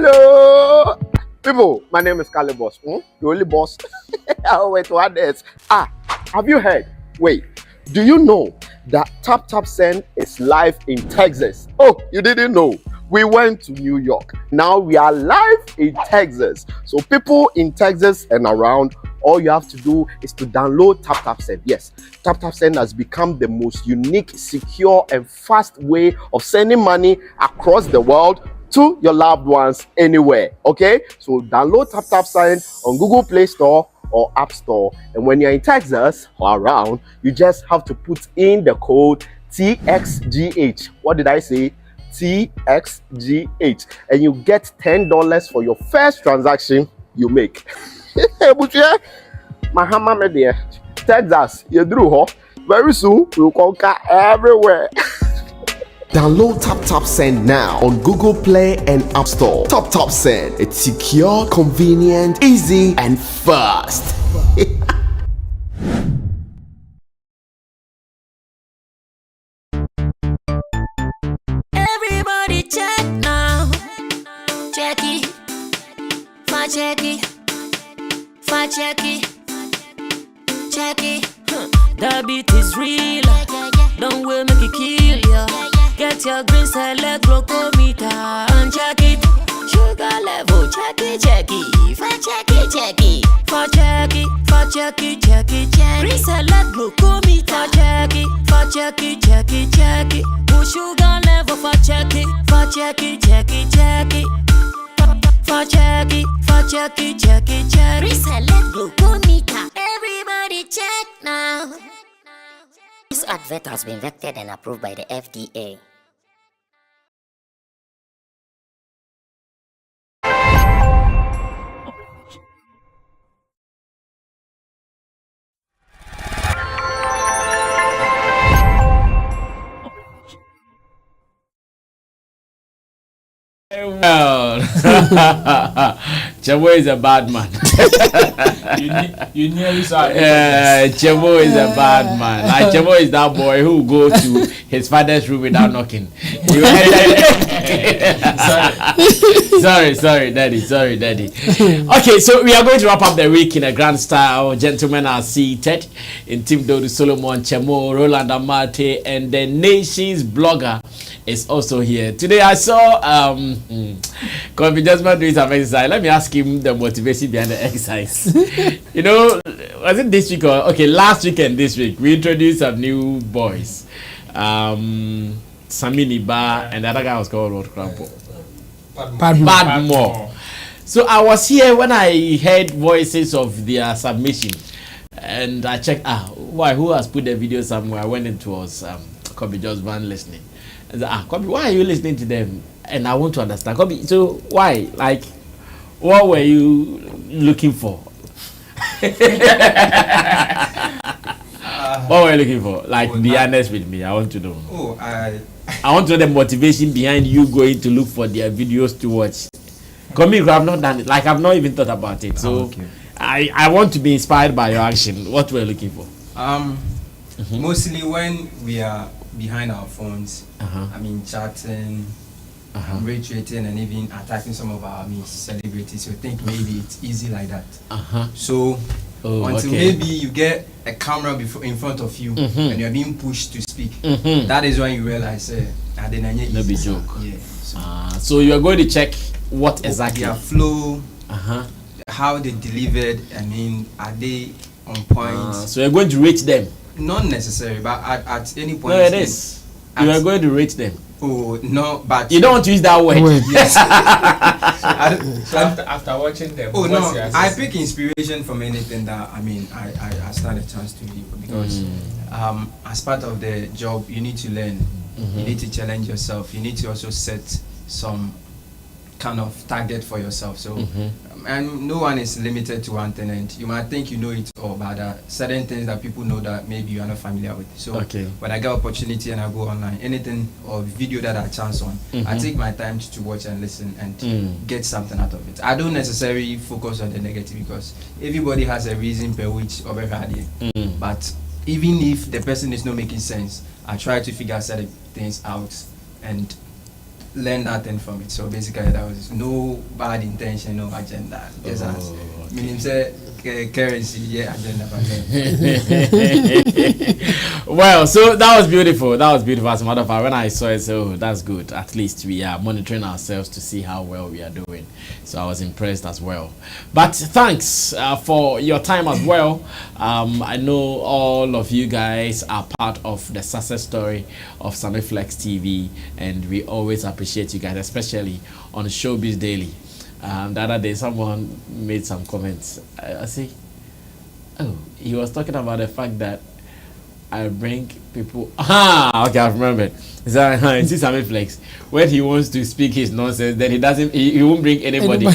Hello, people. My name is Kale Boss. The only boss. Oh, wait, what else? Have you heard? Wait, do you know that Tap Tap Send is live in Texas? Oh, you didn't know? We went to New York. Now we are live in Texas. So people in Texas and around, all you have to do is to download Tap Tap Send. Yes, Tap Tap Send has become the most unique, secure, and fast way of sending money across the world to your loved ones anywhere. Okay, so download Tap Tap Send on Google Play Store or App Store, and when you're in Texas or around, you just have to put in the code TXGH. What did I say? TXGH, and you get $10 for your first transaction you make. Mahama media, Texas, you drew very soon we'll conquer everywhere. Download Tap Tap Send now on Google Play and App Store. Tap Tap Send, it's secure, convenient, easy, and fast. Everybody check now. Check it. Fa check it. Fa check it. Check it. The beat is real. Don't will make it kill ya. Get your green select glucometer and check it. Sugar level, check it, check it. Fa check it, check it. Fa check it, fa check it, check it, check it. Green select glucometer, check it. Fa check it, check it, check it. Push sugar level, fa check it, fa check it, check it, check it. Fa check it, fa check it, check it, check it. Green select glucometer. Everybody check now. This advert has been vetted and approved by the FDA. Well, Chebo is a bad man. you nearly saw it. Chebo is a bad man. Like Chebo is that boy who go to his father's room without knocking. Sorry, daddy. Okay, so we are going to wrap up the week in a grand style. Gentlemen are seated. In Team Dodu Solomon, Chemo, Roland Amate, and the nation's blogger is also here. Today I saw Kobe Jasmine doing some exercise. Let me ask him the motivation behind the exercise. You know, was it this week or last week and this week we introduced some new boys. Sammy and the other guy was called Padmore. So I was here when I heard voices of their submission, and I checked who has put the video somewhere. I went into was Kobe Jasmine listening. And said, Kobe, why are you listening to them? And I want to understand. Kobe, so why? Like, what were you looking for? What were you looking for? Like, be honest with me. I want to know. I want to know the motivation behind you going to look for their videos to watch. Kobe, I've not done it. Like, I've not even thought about it. So, I want to be inspired by your action. What were you looking for? Mostly when we are behind our phones, chatting, retweeting, and even attacking some of our celebrities. So think maybe it's easy like that. So until maybe you get a camera in front of you and you're being pushed to speak, that is when you realize no be joke. Yeah. So you are going to check what exactly their flow, how they delivered. Are they on point? So you're going to rate them. Not necessary, but at any point. No, it is. You are going to rate them. Oh no, but you don't want to use that word. Yes. So after watching them, I pick inspiration from anything that I stand a chance to read, because as part of the job you need to learn, you need to challenge yourself, you need to also set some kind of target for yourself. So and no one is limited to one thing, and you might think you know it all, but there are certain things that people know that maybe you are not familiar with. So when I get opportunity and I go online, anything or video that I chance on, I take my time to watch and listen and get something out of it. I don't necessarily focus on the negative, because everybody has a reason per which or but even if the person is not making sense, I try to figure certain things out and learned that thing from it. So basically, that was no bad intention, no agenda. Just as meaning say currency, yeah, agenda. Well, so that was beautiful. That was beautiful. As a matter of fact, when I saw it, so that's good. At least we are monitoring ourselves to see how well we are doing. So I was impressed as well. But thanks for your time as well. I know all of you guys are part of the success story of Sammy Flex TV, and we always appreciate you guys, especially on Showbiz Daily. The other day, someone made some comments. I see. Oh, he was talking about the fact that I bring people. Okay, I've remembered. He said, you see Sammy Flex, when he wants to speak his nonsense, then he doesn't. He won't bring anybody.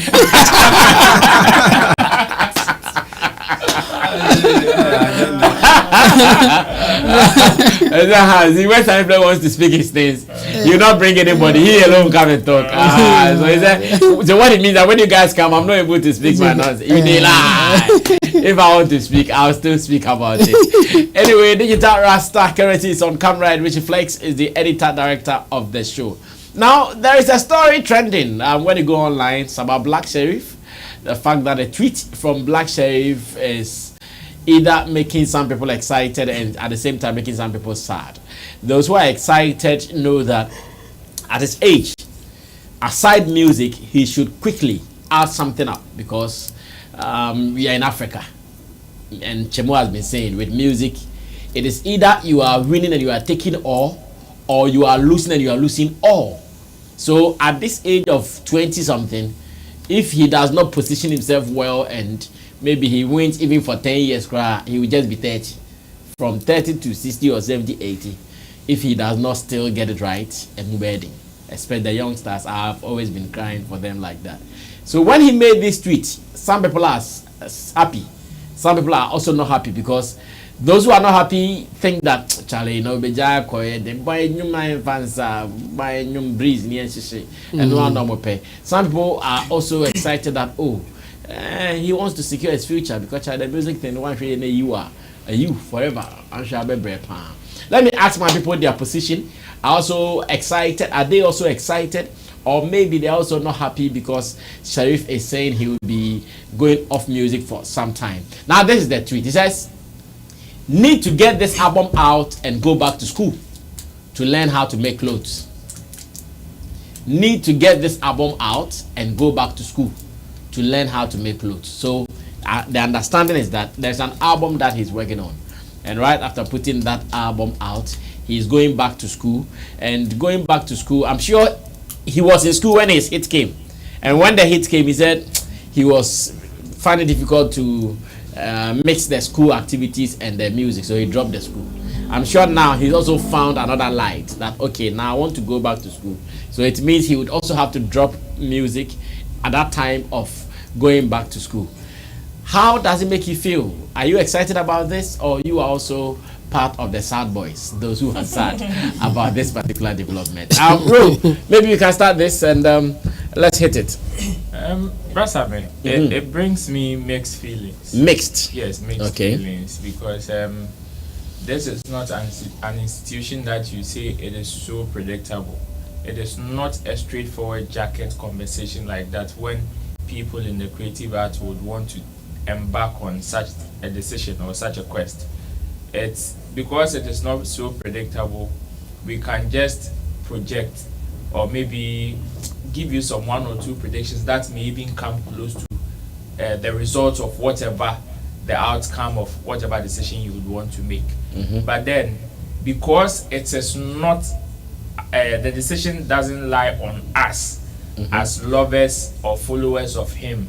See, when Sammy Flex wants to speak his things, you not bring anybody. He alone come and talk. So he said, so what it means that when you guys come, I'm not able to speak my nonsense. You dey lie. If I want to speak, I'll still speak about it. Anyway, Digital Rasta currently is on camera, and Richie Flex is the editor director of the show. Now, there is a story trending when you go online. It's about Black Sherif. The fact that a tweet from Black Sherif is either making some people excited and at the same time making some people sad. Those who are excited know that at his age, aside music, he should quickly add something up, because we are in Africa, and Chemo has been saying with music, it is either you are winning and you are taking all, or you are losing and you are losing all. So at this age of 20 something, if he does not position himself well, and maybe he wins even for 10 years, he will just be 30. From 30 to 60 or 70, 80. If he does not still get it right, and wedding. Especially the youngsters, I've always been crying for them like that. So when he made this tweet, some people are happy. Some people are also not happy, because those who are not happy think that Charlie, you know, beja koye de boy nyuma fansa boy nyum breeze ni enshise and one no pay. Some people are also excited that he wants to secure his future, because the music thing one you are a you forever. Let me ask my people their position. Are also excited? Are they also excited? Or maybe they're also not happy because Sherif is saying he will be going off music for some time. Now this is the tweet. He says, need to get this album out and go back to school to learn how to make clothes. Need to get this album out and go back to school to learn how to make clothes. So the understanding is that there's an album that he's working on, and right after putting that album out, he's going back to school. And going back to school, I'm sure he was in school when his hit came, and when the hit came, he said he was finding it difficult to mix the school activities and the music, so he dropped the school. I'm sure now he's also found another light that, okay, now I want to go back to school. So it means he would also have to drop music at that time of going back to school. How does it make you feel? Are you excited about this, or you are also part of the sad boys, those who are sad about this particular development? Ro, maybe you can start this and let's hit it. Brasame, it brings me mixed feelings. Mixed? Yes, mixed feelings, because this is not an institution that you say it is so predictable. It is not a straightforward jacket conversation like that when people in the creative art would want to embark on such a decision or such a quest. It's because it is not so predictable, we can just project or maybe give you some one or two predictions that may even come close to the results of whatever the outcome of whatever decision you would want to make. But then, because it is not, the decision doesn't lie on us as lovers or followers of him.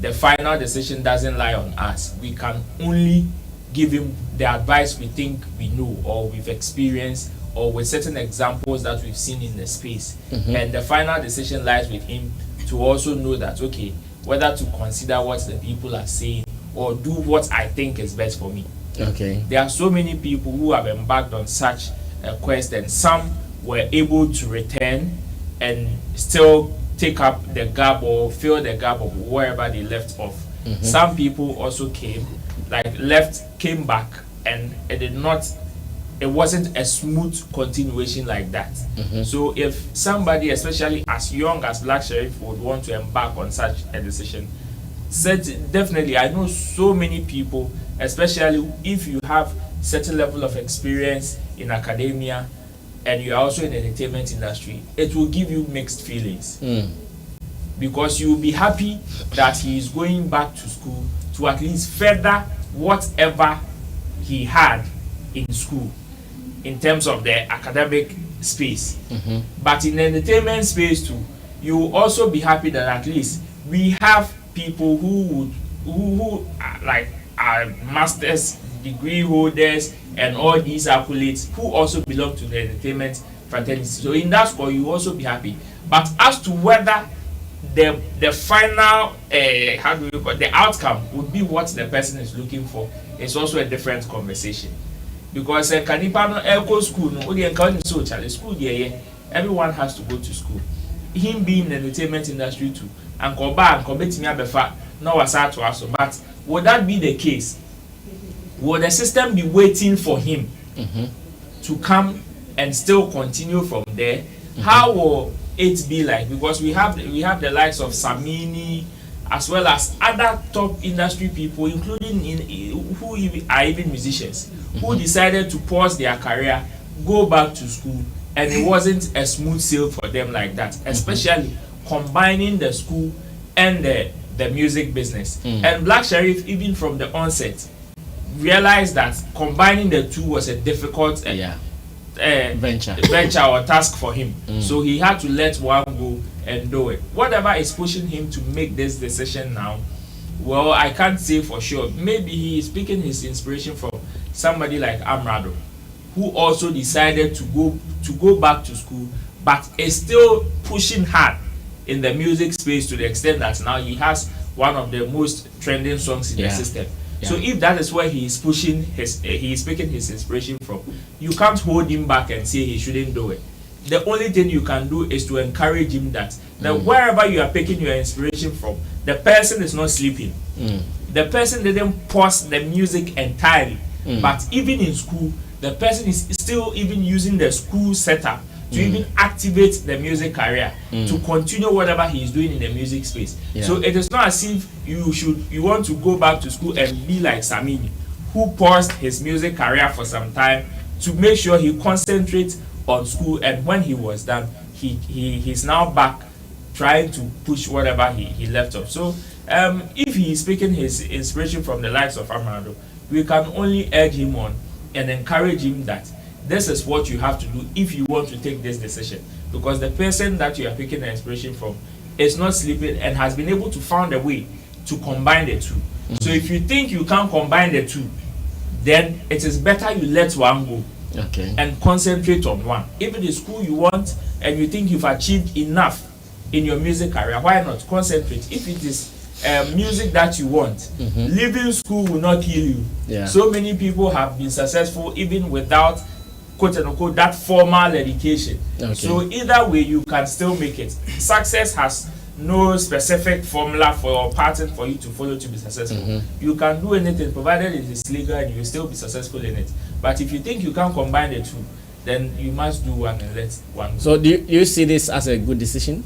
The final decision doesn't lie on us. We can only give him the advice we think we know or we've experienced or with certain examples that we've seen in the space. And the final decision lies with him to also know that, okay, whether to consider what the people are saying or do what I think is best for me. Okay. There are so many people who have embarked on such a quest, and some were able to return and still take up the gap or fill the gap of wherever they left off. Some people also came back, and it did not it wasn't a smooth continuation like that. So if somebody, especially as young as Black Sherif, would want to embark on such a decision, definitely, I know so many people, especially if you have certain level of experience in academia and you are also in the entertainment industry, it will give you mixed feelings. Because you will be happy that he is going back to school to at least further whatever he had in school in terms of the academic space. But in the entertainment space too, you will also be happy that at least we have people who are master's degree holders and all these accolades who also belong to the entertainment fraternity. So in that score, you will also be happy. But as to whether the final the outcome would be what the person is looking for, it's also a different conversation. Because Kanipano Elko school, school everyone has to go to school. Him being in the entertainment industry too, and come back and commit me befa no was to us. But would that be the case? Would the system be waiting for him to come and still continue from there? How will it be like? Because we have the likes of Sammy, as well as other top industry people, including who are even musicians, who decided to pause their career, go back to school, and it wasn't a smooth sail for them like that, especially combining the school and the music business. And Black Sherif, even from the onset, realized that combining the two was a difficult venture or task for him. So he had to let one go and do it. Whatever is pushing him to make this decision now, well, I can't say for sure. Maybe he is picking his inspiration from somebody like Amrado, who also decided to go back to school, but is still pushing hard in the music space to the extent that now he has one of the most trending songs in the system. So if that is where he is pushing he is picking his inspiration from, you can't hold him back and say he shouldn't do it. The only thing you can do is to encourage him that wherever you are picking your inspiration from, the person is not sleeping. The person didn't pause the music entirely, but even in school, the person is still even using the school setup to even activate the music career, to continue whatever he is doing in the music space. So it is not as if you want to go back to school and be like Sammy, who paused his music career for some time to make sure he concentrates on school, and when he was done, he's now back trying to push whatever he left off. So if he is picking his inspiration from the likes of Amado, we can only urge him on and encourage him that this is what you have to do if you want to take this decision, because the person that you are picking the inspiration from is not sleeping and has been able to find a way to combine the two. So if you think you can't combine the two, then it is better you let one go and concentrate on one. If it is school you want and you think you've achieved enough in your music career, why not concentrate? If it is music that you want, leaving school will not kill you. So many people have been successful even without quote unquote that formal education. So either way you can still make it. Success has no specific formula for a pattern for you to follow to be successful. You can do anything provided it is legal and you will still be successful in it. But if you think you can't combine the two, then you must do one and let one go. So do you see this as a good decision?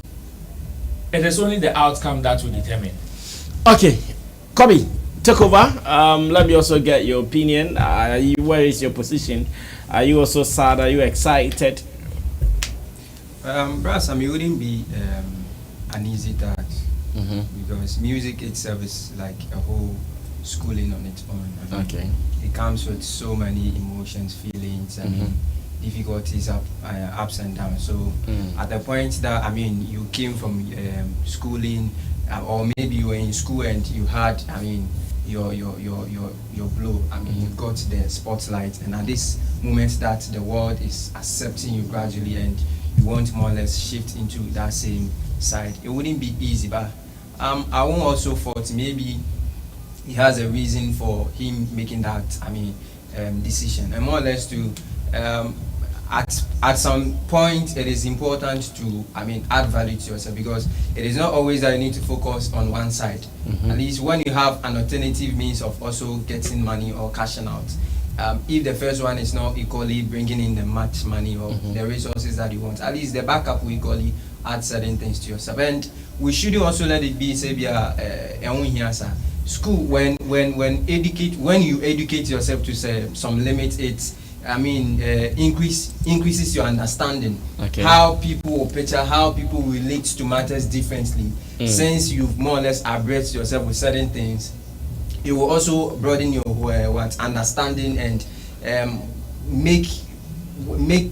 It is only the outcome that will determine. Okay, Kobe, take over. Let me also get your opinion. Where is your position? Are you also sad? Are you excited? Brass, it wouldn't be an easy task because music itself is like a whole schooling on its own. It comes with so many emotions, feelings, difficulties, ups and downs. So at the point that you came from schooling, or maybe you were in school and you had your blow. You got the spotlight, and at this moment that the world is accepting you gradually and you want more or less shift into that same side, it wouldn't be easy. But I won't also fault, maybe he has a reason for him making that decision, and more or less to at some point it is important to add value to yourself, because it is not always that you need to focus on one side. At least when you have an alternative means of also getting money or cashing out, if the first one is not equally bringing in the much money or the resources that you want, at least the backup will equally add certain things to yourself. And we should also let it be say school when you educate yourself to say some limits, it's increases your understanding, how people will picture, how people relate to matters differently. Since you've more or less abreast yourself with certain things, it will also broaden your understanding and make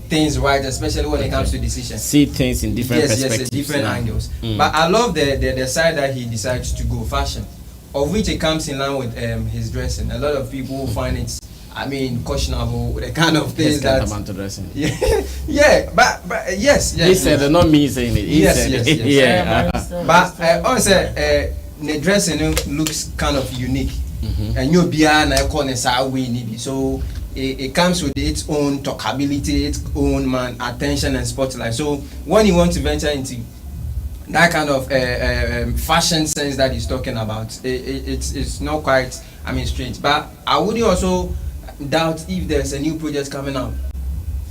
things right, especially when it comes to decisions. See things in different perspectives. Yes, different angles. But I love the side that he decides to go fashion, of which it comes in line with his dressing. A lot of people find it, questionable, the kind of things that. Dressing. Yeah, but yes. He said, not me saying it. Yes. But also, the dressing looks kind of unique, and you'll be so it comes with its own talkability, its own attention and spotlight. So when you want to venture into that kind of fashion sense that he's talking about, it's not quite strange. But I would also doubt if there's a new project coming out,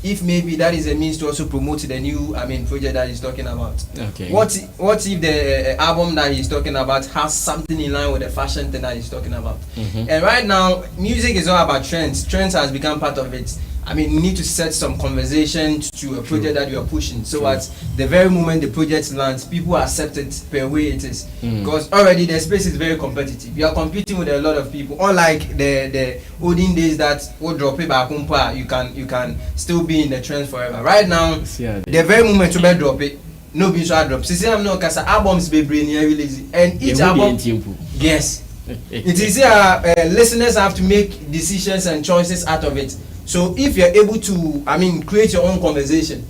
if maybe that is a means to also promote the new project that he's talking about. Okay. What if the album that he's talking about has something in line with the fashion thing that he's talking about? And right now, music is all about trends. Trends has become part of it. You need to set some conversation to a project that you are pushing. So at the very moment the project lands, people accept it per way it is. Because already the space is very competitive. You are competing with a lot of people. Unlike the olden days that would drop it back, you can still be in the trend forever. Right now, the very moment you drop it, no be so drop. See, I'm not because albums be brain release, and each album. Yes. It is listeners have to make decisions and choices out of it. So if you're able to, create your own conversation,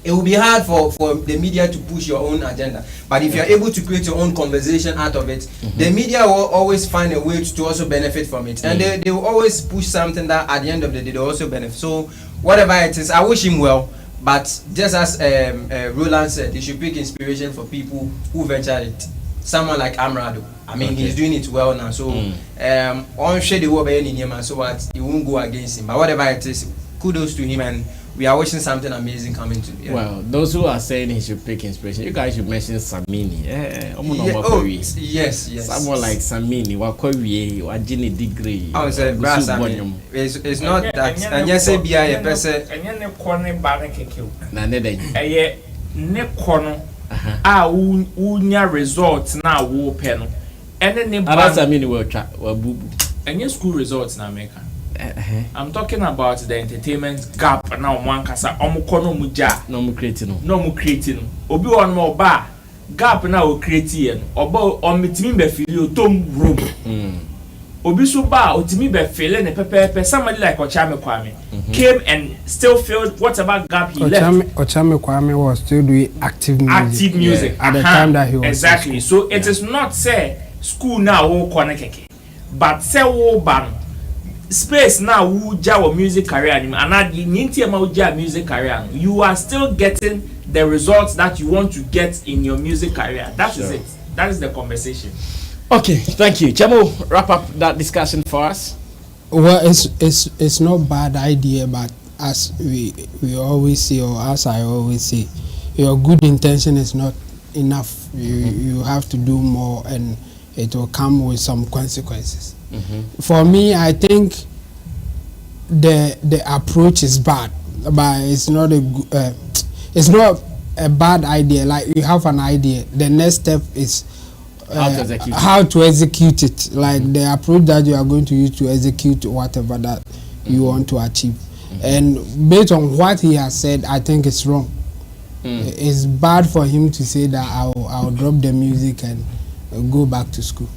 it will be hard for the media to push your own agenda. But if you're able to create your own conversation out of it, the media will always find a way to also benefit from it. And they will always push something that at the end of the day, they also benefit. So whatever it is, I wish him well. But just as Roland said, he should pick inspiration for people who venture it. Someone like Amrado. He's doing it well now. So on shade the world so what he won't go against him. But whatever it is, kudos to him, and we are wishing something amazing coming to him. Well, those who are saying he should pick inspiration, you guys should mention Samini. Yes. Someone like Samini, Wajini degree. I was it's not that, and yes, be a person. And then the corner banner unya results na wo pe no ene ne ba Samini will try bubu enye school results na America. I'm talking about the entertainment gap na one kasa omukono muja no mu creating obi won mo ba gap na o create ye no oba omitimi be feel o tom room obi so ba otimi be feel ne pepepe somebody like Ochame Kwame came and still filled whatever gap he left. Ochame Kwame was still doing active music at the time that he was exactly. So it is not say school now wo keke, but say wo ban space now wo ja music career and music career, you are still getting the results that you want to get in your music career. That is it. That is the conversation. Okay, thank you. Chamo, wrap up that discussion for us. Well, it's not bad idea, but as we always say, or as I always say, your good intention is not enough. You have to do more, and it will come with some consequences. For me, I think the approach is bad, but it's not a bad idea. Like you have an idea, the next step is how to execute it, like the approach that you are going to use to execute whatever that you want to achieve. And based on what he has said, I think it's wrong. It's bad for him to say that I'll drop the music and go back to school.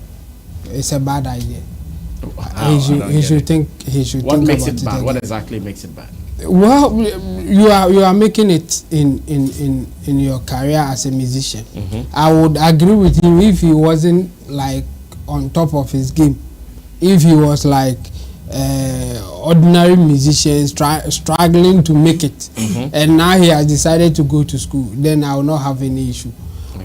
It's a bad idea. He should think what makes about it bad? What exactly makes it bad? Well, you are making it in your career as a musician. I would agree with him if he wasn't like on top of his game. If he was like ordinary musician struggling to make it, and now he has decided to go to school, then I will not have any issue.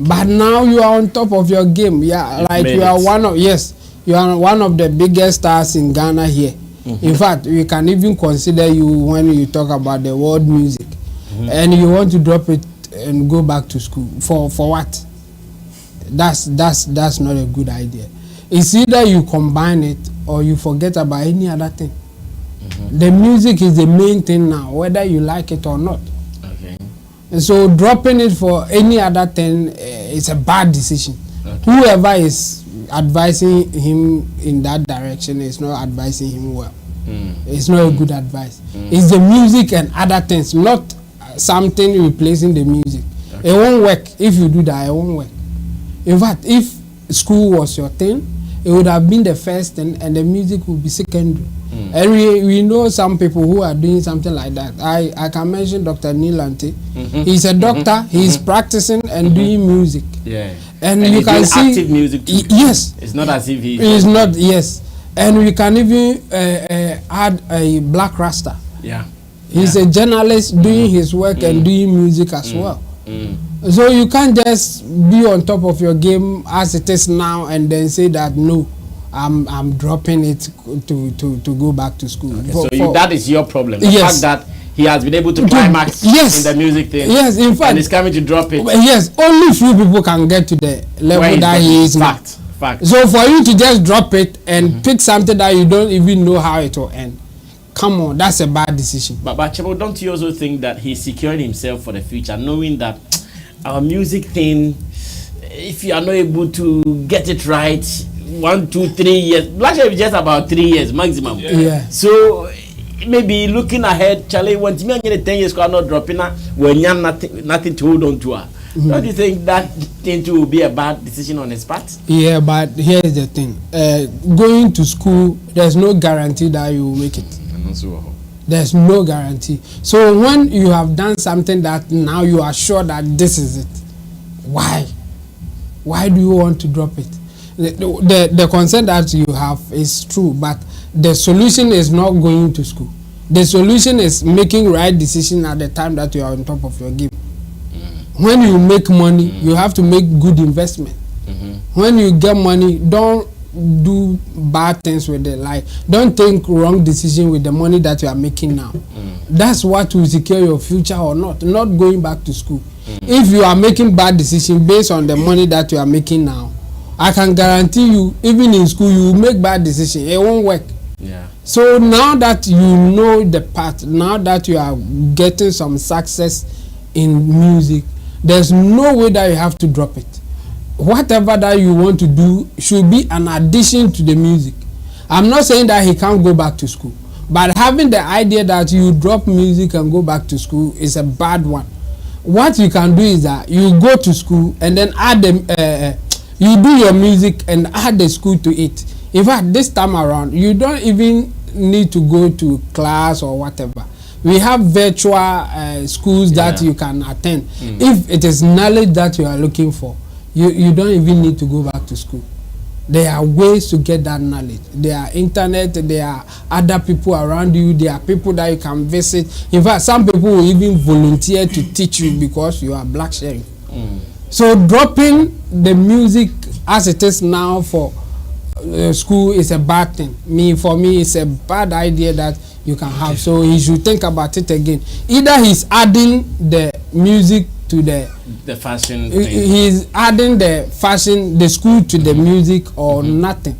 But now you are on top of your game. Yeah, like you are one of the biggest stars in Ghana here. In fact, we can even consider you when you talk about the world music, and you want to drop it and go back to school for what? That's not a good idea. It's either you combine it or you forget about any other thing. The music is the main thing now, whether you like it or not. Okay. And so dropping it for any other thing is a bad decision. Okay. Whoever is advising him in that direction is not advising him well. It's not a good advice. It's the music and other things, not something replacing the music. Okay. It won't work. If you do that, it won't work. In fact, if school was your thing, it would have been the first thing and the music would be secondary. And we know some people who are doing something like that. I can mention Dr. Neil Ante. He's a doctor, he's practicing and doing music. Yeah. And you can see active music too. Yes. It's not as if he's not, yes. And we can even add a Black Rasta. Yeah. He's a journalist doing his work and doing music as well. So you can't just be on top of your game as it is now and then say that no, I'm dropping it to go back to school. Okay, that is your problem. The fact that he has been able to climax in the music thing. Yes, in fact. And he's coming to drop it. Yes, only few people can get to the level that he is now. Fact. So for you to just drop it and pick something that you don't even know how it will end, come on, that's a bad decision. But Chebo, don't you also think that he's securing himself for the future, knowing that our music thing, if you are not able to get it right, 1, 2, 3 years, Black Sherif is just about 3 years maximum. Yeah. So maybe looking ahead, Charlie, when me 10 years are not dropping, when you have nothing to hold on to. Don't you think that thing will be a bad decision on his part? Yeah, but here's the thing: going to school, there's no guarantee that you will make it. There's no guarantee. So when you have done something that now you are sure that this is it, why do you want to drop it? The concern that you have is true, but the solution is not going to school. The solution is making right decision at the time that you are on top of your game. When you make money, you have to make good investment. When you get money, don't do bad things with it. Like, don't take wrong decision with the money that you are making now. That's what will secure your future or not going back to school. If you are making bad decision based on the money that you are making now, I can guarantee you, even in school, you will make bad decision. It won't work. Yeah. So now that you know the path, now that you are getting some success in music, there's no way that you have to drop it. Whatever that you want to do should be an addition to the music. I'm not saying that he can't go back to school, but having the idea that you drop music and go back to school is a bad one. What you can do is that you go to school and then add you do your music and add the school to it. In fact, this time around, you don't even need to go to class or whatever. We have virtual schools that you can attend. If it is knowledge that you are looking for, you don't even need to go back to school. There are ways to get that knowledge. There are internet, there are other people around you, there are people that you can visit. In fact, some people will even volunteer to teach you because you are Black Sherif. So dropping the music as it is now for school is a bad thing. For me, it's a bad idea that you can have. So he should think about it again. Either he's adding the music to the fashion thing. He's adding the fashion, the school to the music, or nothing.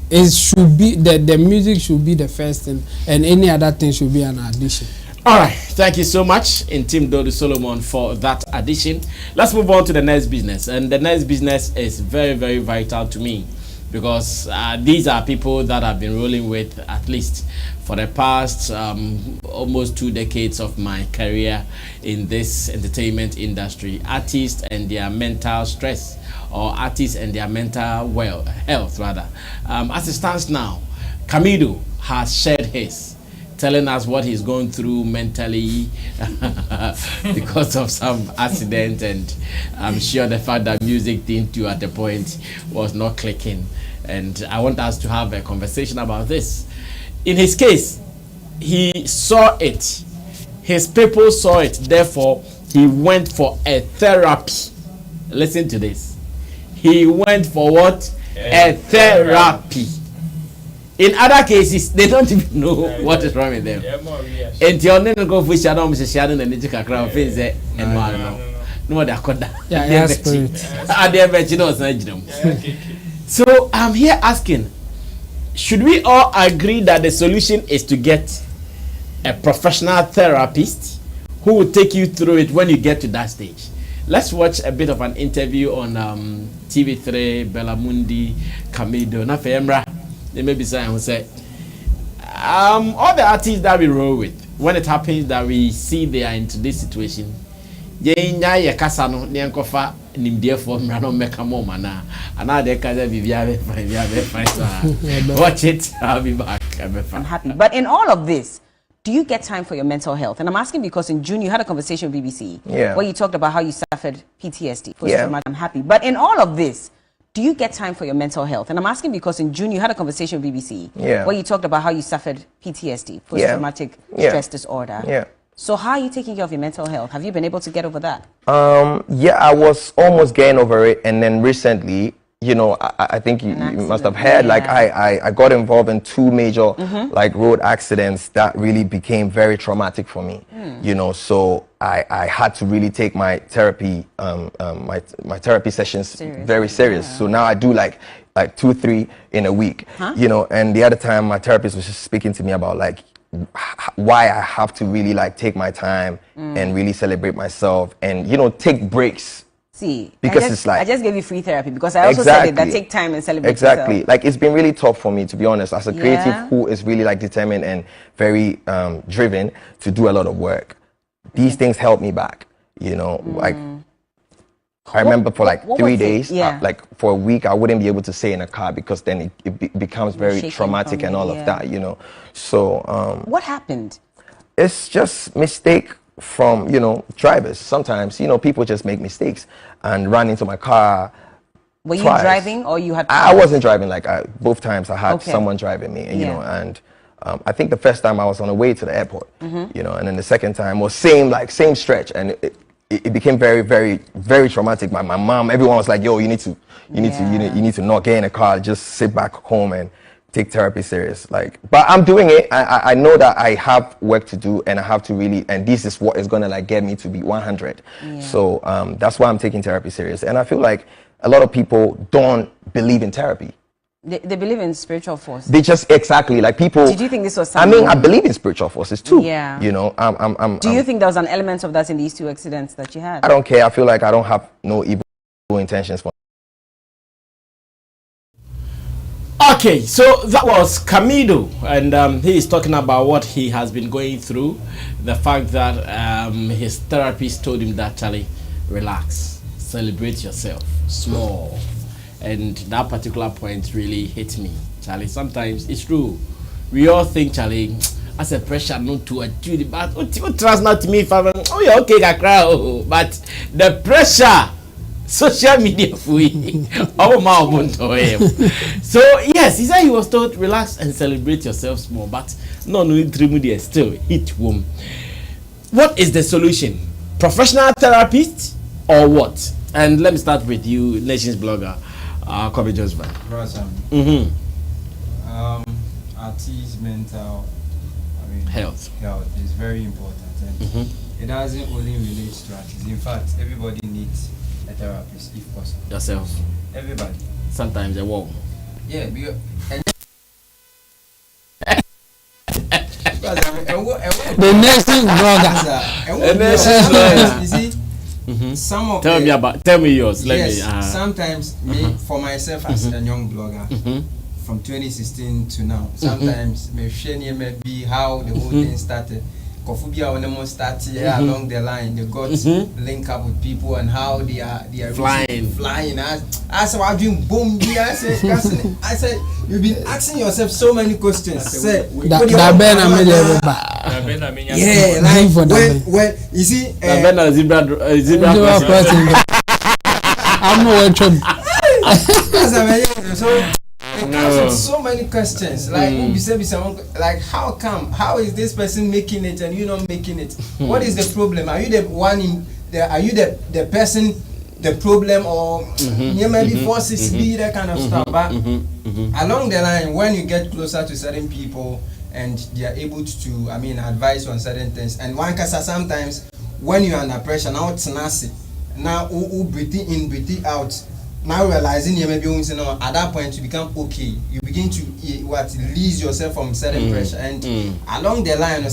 It should be the music should be the first thing, and any other thing should be an addition. All right, thank you so much, Team Dodu Solomon, for that addition. Let's move on to the next business, and the next business is very, very vital to me, because these are people that I've been rolling with at least for the past almost 2 decades of my career in this entertainment industry. Artists and their mental stress, or artists and their mental health rather. As it stands now, Kamido has shared his, telling us what he's going through mentally because of some accident, and I'm sure the fact that music thing too at the point was not clicking. And I want us to have a conversation about this. In his case, he saw it. His people saw it. Therefore, he went for a therapy. Listen to this. He went for what? A therapy. In other cases, they don't even know what is wrong with them. And the only go for shadow, Mrs. Shannon and the crowd things and no, they are called that. Yeah, I dare bet you know, so I'm here asking, should we all agree that the solution is to get a professional therapist who will take you through it when you get to that stage? Let's watch a bit of an interview on TV3, Bellamundi, Camido, Nafemra. They may be saying, who say, all the artists that we roll with, when it happens that we see they are into this situation, watch it, I'll be back. I'm happy. But in all of this, do you get time for your mental health? And I'm asking because in June you had a conversation with BBC where you talked about how you suffered PTSD. I'm happy. But in all of this, do you get time for your mental health? And I'm asking because in June you had a conversation with BBC where you talked about how you suffered PTSD, post-traumatic stress disorder. So how are you taking care of your mental health? Have you been able to get over that? Yeah, I was almost getting over it, and then recently, you know, I think you must have heard, like I got involved in 2 major like road accidents that really became very traumatic for me. You know, so I had to really take my therapy my therapy sessions very serious. So now I do like 2-3 in a week. You know, and the other time my therapist was just speaking to me about like why I have to really like take my time and really celebrate myself and, you know, take breaks. See, because it's like I just gave you free therapy because I also exactly, said it, that take time and celebrate yourself. Like it's been really tough for me, to be honest, as a creative who is really like determined and very driven to do a lot of work. These things help me back, you know. Like I remember for like 3 days, like for a week, I wouldn't be able to stay in a car because then it becomes very traumatic and all of that, you know. So what happened? It's just mistake from, you know, drivers. Sometimes, you know, people just make mistakes and run into my car. Were you driving or you had I wasn't driving. Like both times I had someone driving me, and, you know, and I think the first time I was on the way to the airport, you know, and then the second time was same stretch, and it became very, very, very traumatic. My mom, everyone was like, yo, you need to not get in a car, just sit back home and take therapy serious. Like, but I'm doing it. I know that I have work to do, and I have to really, and this is what is gonna like get me to be 100. So that's why I'm taking therapy serious. And I feel like a lot of people don't believe in therapy. They believe in spiritual force. They just like people. Did you think this was something? I mean, I believe in spiritual forces too. Yeah. You know, Do you think there was an element of that in these 2 accidents that you had? I don't care. I feel like I don't have no evil intentions for. Okay, so that was Camido, and he is talking about what he has been going through. The fact that his therapist told him that, Charlie, relax, celebrate yourself, small. And that particular point really hit me, Charlie. Sometimes it's true. We all think, Charlie, as a pressure not to achieve the but trust not to me, oh yeah, okay, I cry, but the pressure. Social media free. Oh my. So yes, he said he was told relax and celebrate yourself small, but no media still hit home. What is the solution? Professional therapist or what? And let me start with you, Nations blogger, Kobe Joseph. Artist mental, health is very important, and it doesn't only relate to artists. In fact, everybody needs a therapist if possible. Yourself. Everybody. Sometimes a wall. Yeah, because the next blogger. You see, some of tell me yours. Sometimes for myself as a young blogger, from 2016 to now, sometimes may be how the whole thing started. Kofubia when they started along the line, they got link up with people and how they are flying. As I was doing boom, I said you've been asking yourself so many questions. When you see zebra I'm no. So many questions, like how come? How is this person making it and you not making it? What is the problem? Are you the one are you the person the problem or maybe forces be that kind of stuff. But along the line, when you get closer to certain people and they are able to, I mean, advise on certain things, and one can say sometimes when you're under pressure, now it's nasty. Now, breathing in, breathing out. Now realizing you maybe at that point you become okay. You begin to release yourself from certain pressure, and along the line,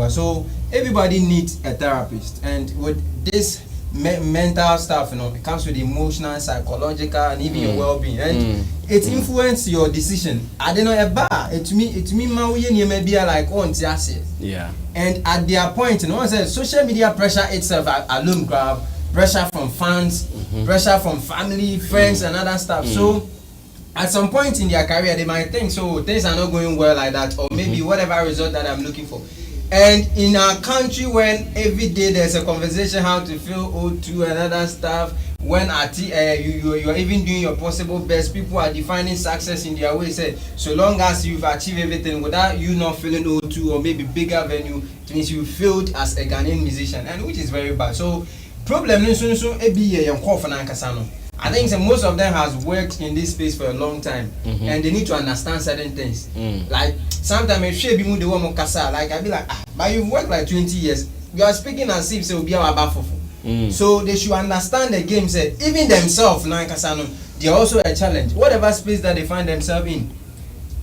so everybody needs a therapist. And with this mental stuff, it comes with emotional, psychological, and even your well-being, and it influences your decision. I don't know about it. Me, maybe like yeah. And at their point, social media pressure itself alone grab. Pressure from fans, pressure from family, friends, and other stuff. So, at some point in their career, they might think, so things are not going well like that, or maybe whatever result that I'm looking for. And in our country, when every day there's a conversation how to feel O2 and other stuff, when you are even doing your possible best, people are defining success in their way. Say, so long as you've achieved everything without you not feeling O2 or maybe bigger venue, it means you failed as a Ghanaian musician, and which is very bad. So. Problem I think most of them has worked in this space for a long time, and they need to understand certain things. Like sometimes if she be the woman kasa, like I be like, but you've worked like 20 years, you are speaking as if so be our bafufu. So they should understand the game. Say even themselves now they are also a challenge. Whatever space that they find themselves in,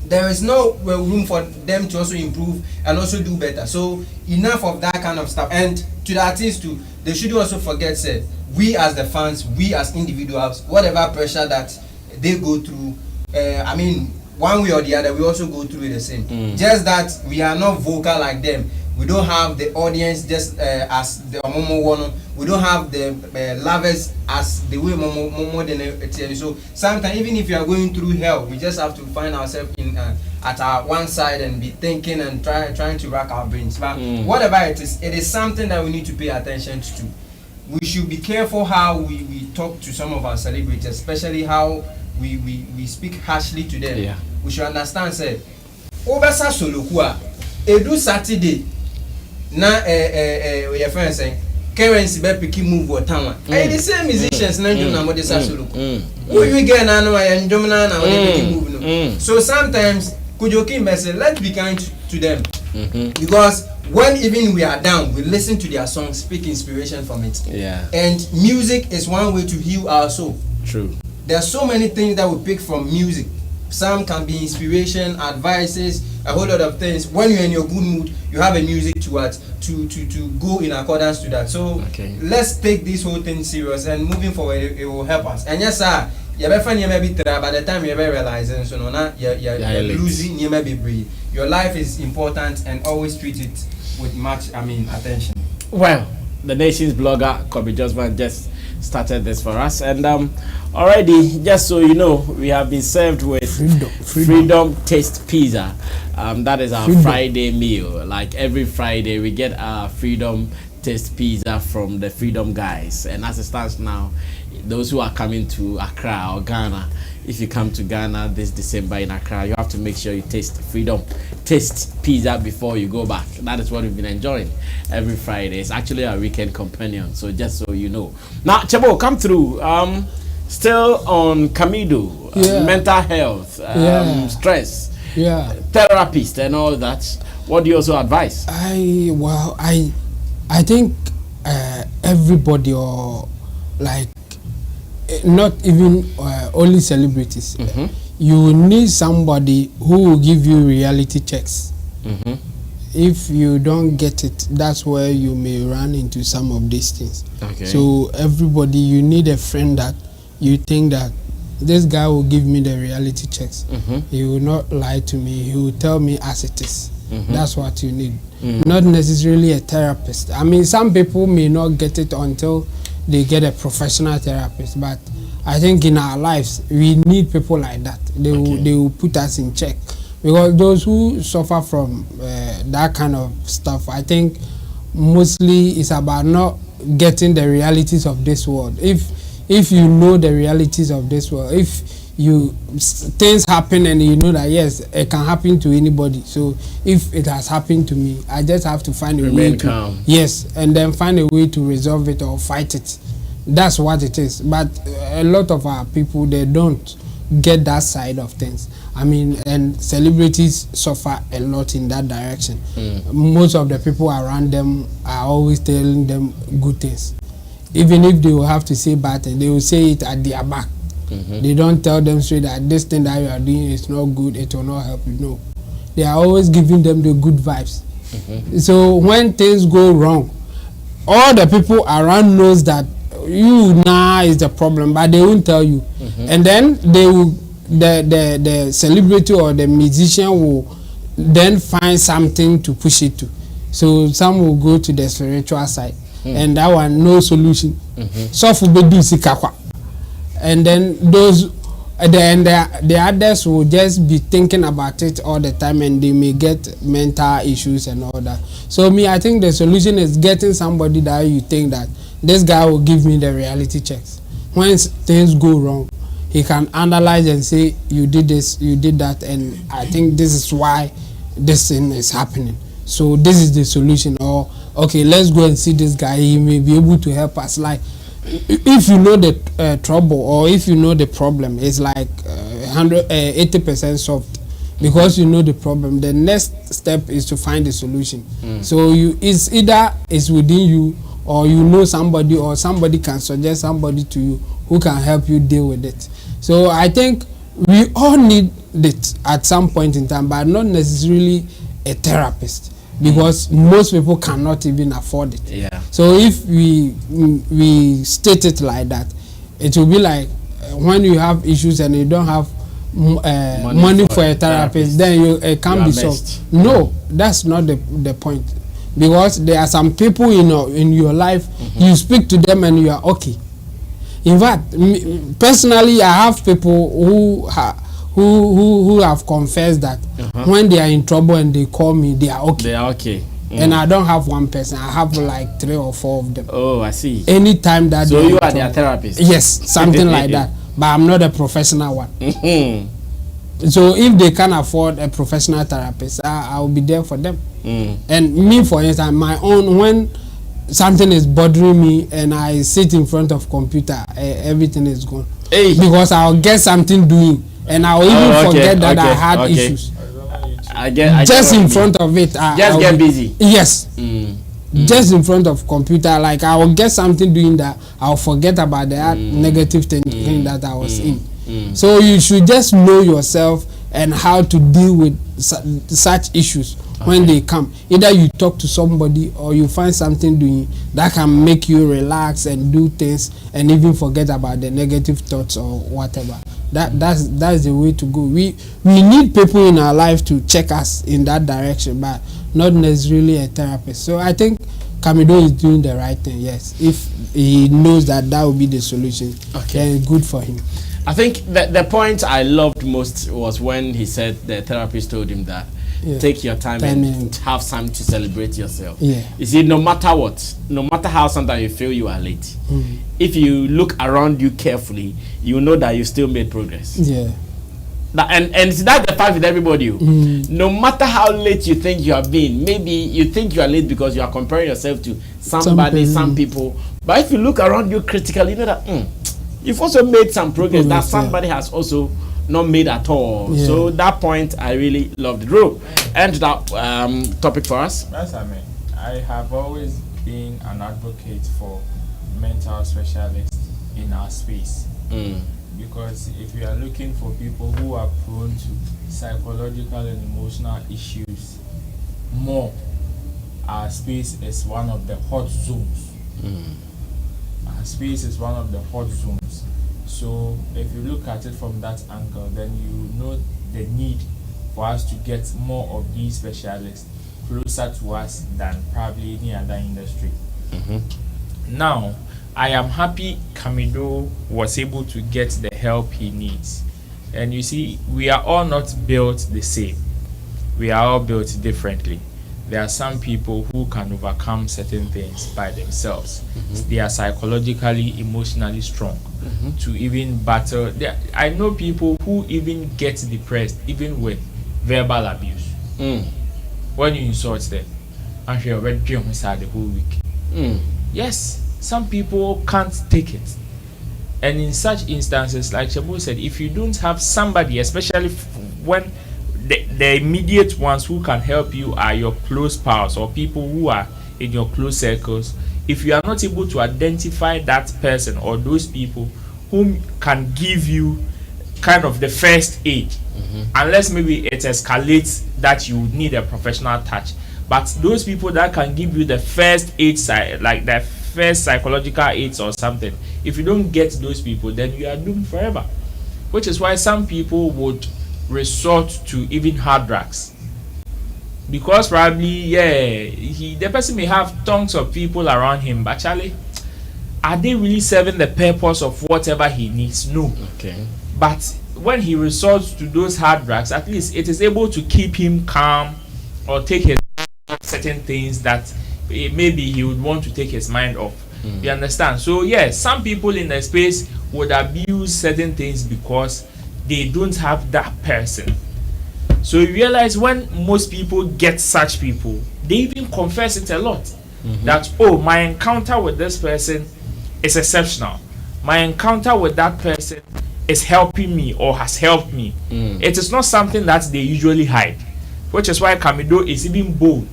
there is no room for them to also improve and also do better. So enough of that kind of stuff. And to the artists too, they should also forget, say, we as the fans, we as individuals, whatever pressure that they go through, I mean, one way or the other, we also go through it the same. Just that we are not vocal like them. We don't have the audience just as the Momo one. We don't have the lovers as the way Momo than so sometimes even if you are going through hell, we just have to find ourselves in at our one side and be thinking and trying to rack our brains. But whatever it is something that we need to pay attention to. We should be careful how we talk to some of our celebrities, especially how we speak harshly to them. Yeah. We should understand, say, Obasa Solokua, Edu Saturday. Na your friend saying currency be picking move or town. And the same musicians na do na mo dey solo. Who you get na no I ndom na na dey picking move no. So sometimes Kujoki message, let's be kind to them. Because when even we are down, we listen to their songs, speak inspiration from it. Yeah. And music is one way to heal our soul. True. There are so many things that we pick from music. Some can be inspiration, advices, a whole lot of things. When you're in your good mood, you have a music to go in accordance to that. So let's take this whole thing serious, and moving forward, it will help us. And yes, sir, you ever find you may be by the time you ever realize it, so no, you're losing, you may be breathe. Your life is important, and always treat it with much, attention. Well, the nation's blogger, Kobe Josman, just started this for us, and already, just so you know, we have been served with Freedom Taste Pizza. That is our Friday meal. Like every Friday, we get our Freedom Taste Pizza from the Freedom guys. And as it stands now, those who are coming to Accra or Ghana, if you come to Ghana this December in Accra, you have to make sure you taste Freedom Taste Pizza before you go back. That is what we've been enjoying every Friday. It's actually our weekend companion, so just so you know. Now, Chabo, come through. Still on Kamido, mental health, stress, therapist and all that. What do you also advise? I think everybody, or like not even only celebrities, you need somebody who will give you reality checks. If you don't get it, that's where you may run into some of these things. So everybody, you need a friend that you think that this guy will give me the reality checks. He will not lie to me. He will tell me as it is. That's what you need. Not necessarily a therapist. I mean, some people may not get it until they get a professional therapist, but I think in our lives we need people like that. They will put us in check, because those who suffer from that kind of stuff, I think mostly it's about not getting the realities of this world. If you know the realities of this world, if things happen and you know that yes, it can happen to anybody. So if it has happened to me, I just have to find a way to calm. Yes, and then find a way to resolve it or fight it. That's what it is. But a lot of our people, they don't get that side of things. I mean, and celebrities suffer a lot in that direction. Most of the people around them are always telling them good things. Even if they will have to say bad things, they will say it at their back. They don't tell them straight that this thing that you are doing is not good, it will not help you. No. They are always giving them the good vibes. So when things go wrong, all the people around knows that you now is the problem, but they won't tell you. And then they will, the celebrity or the musician will then find something to push it to. So some will go to the spiritual side, and that one no solution. So for and then those, the others will just be thinking about it all the time, and they may get mental issues and all that. So me, I think the solution is getting somebody that you think that this guy will give me the reality checks. When things go wrong, he can analyze and say, you did this, you did that, and I think this is why this thing is happening. So this is the solution. Or, okay, let's go and see this guy. He may be able to help us. Like, if you know the trouble, or if you know the problem, it's like 80% solved. Because you know the problem, the next step is to find the solution. So it's either it's within you, or you know somebody, or somebody can suggest somebody to you who can help you deal with it. So I think we all need it at some point in time, but not necessarily a therapist, because most people cannot even afford it. Yeah. So if we state it like that, it will be like when you have issues and you don't have money for a therapist, then it can't be solved. No, that's not the point. Because there are some people in your life, you speak to them and you are okay. In fact, personally, I have people who have confessed that when they are in trouble and they call me, they are okay. They are okay. And I don't have one person. I have like 3 or 4 of them. Oh, I see. Anytime that so you are their therapist? Yes, something like that. But I'm not a professional one. So if they can afford a professional therapist, I will be there for them. And me, for instance, my own, when something is bothering me and I sit in front of computer, everything is gone. Because I'll get something doing, and I'll even forget that I had issues. I get just in front of it. Just get busy. Yes. Just in front of computer, like I will get something doing that I'll forget about that negative thing that I was in. So you should just know yourself and how to deal with such issues when they come. Either you talk to somebody, or you find something doing that can make you relax and do things and even forget about the negative thoughts or whatever. That's the way to go. We need people in our life to check us in that direction, but not necessarily a therapist. So I think Kamido is doing the right thing. Yes, if he knows that will be the solution, then good for him. I think the point I loved most was when he said the therapist told him that take your time and have time to celebrate yourself. You see, no matter what, no matter how sometimes you feel you are late, if you look around you carefully, you know that you still made progress. And that's the fact with everybody. No matter how late you think you have been, maybe you think you are late because you are comparing yourself to somebody, some people. But if you look around you critically, you know that you've also made some progress that somebody has also not made at all. So that point I really loved. Drew, end that topic for us. Yes, I mean, I have always been an advocate for mental specialists in our space. Because if you are looking for people who are prone to psychological and emotional issues more, our space is one of the hot zones. Our space is one of the hot zones. So if you look at it from that angle, then you know the need for us to get more of these specialists closer to us than probably any other industry. Now, I am happy Kamido was able to get the help he needs. And you see, we are all not built the same. We are all built differently. There are some people who can overcome certain things by themselves. They are psychologically, emotionally strong to even battle. I know people who even get depressed even with verbal abuse. When you insult them, and you're already on the whole week. Yes, some people can't take it. And in such instances, like Shabu said, if you don't have somebody, especially when the immediate ones who can help you are your close pals or people who are in your close circles, if you are not able to identify that person or those people whom can give you kind of the first aid, unless maybe it escalates that you need a professional touch, but those people that can give you the first aid side, like the first psychological aids or something, if you don't get those people, then you are doomed forever. Which is why some people would resort to even hard drugs, because probably the person may have tons of people around him, but Charlie, are they really serving the purpose of whatever he needs? No. Okay. But when he resorts to those hard drugs, at least it is able to keep him calm or take his certain things that maybe he would want to take his mind off. You understand? So yes, some people in the space would abuse certain things because they don't have that person. So you realize when most people get such people, they even confess it a lot. That, oh, my encounter with this person is exceptional. My encounter with that person is helping me or has helped me. It is not something that they usually hide, which is why Kamido is even bold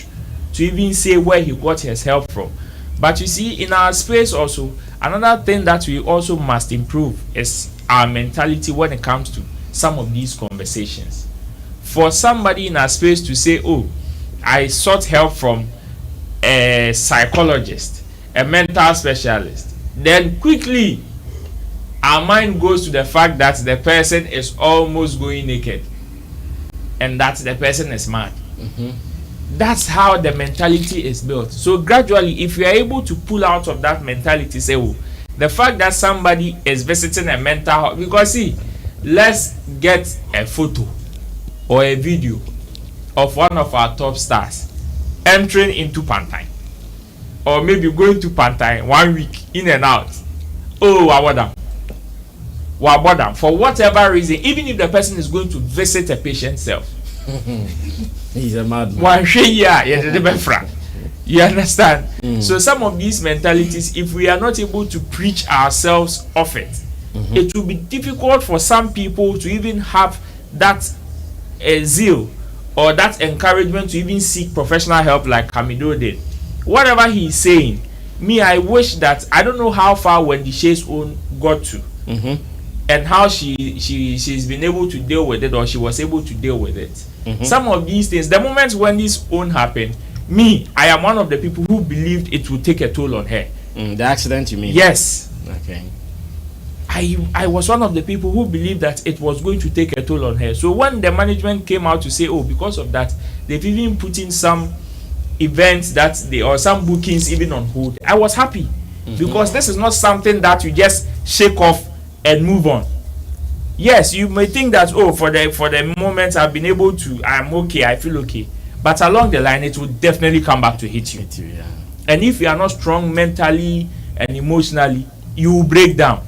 to even say where he got his help from. But you see, in our space also, another thing that we also must improve is our mentality when it comes to some of these conversations. For somebody in our space to say, oh, I sought help from a psychologist, a mental specialist, then quickly our mind goes to the fact that the person is almost going naked and that the person is mad. That's how the mentality is built. So gradually, if you are able to pull out of that mentality, say, oh, the fact that somebody is visiting a mental health, because see, let's get a photo or a video of one of our top stars entering into Pantine, or maybe going to Pantine 1 week in and out. Oh, Wabodam, for whatever reason, even if the person is going to visit a patient's self. He's a madman. You understand? So some of these mentalities, if we are not able to preach ourselves off it, it will be difficult for some people to even have that zeal or that encouragement to even seek professional help like Kamido did. Whatever he's saying, me, I wish that, I don't know how far Wendy Shea's own got to, and how she's been able to deal with it, or she was able to deal with it. Some of these things, the moments when this own happened, me, I am one of the people who believed it would take a toll on her. The accident, you mean? Yes. Okay. I was one of the people who believed that it was going to take a toll on her. So when the management came out to say, oh, because of that, they've even put in some events that or some bookings even on hold, I was happy. Because this is not something that you just shake off and move on. Yes, you may think that, oh, for the moment I've been able to, I'm okay, I feel okay. But along the line, it will definitely come back to hit you. And if you are not strong mentally and emotionally, you will break down.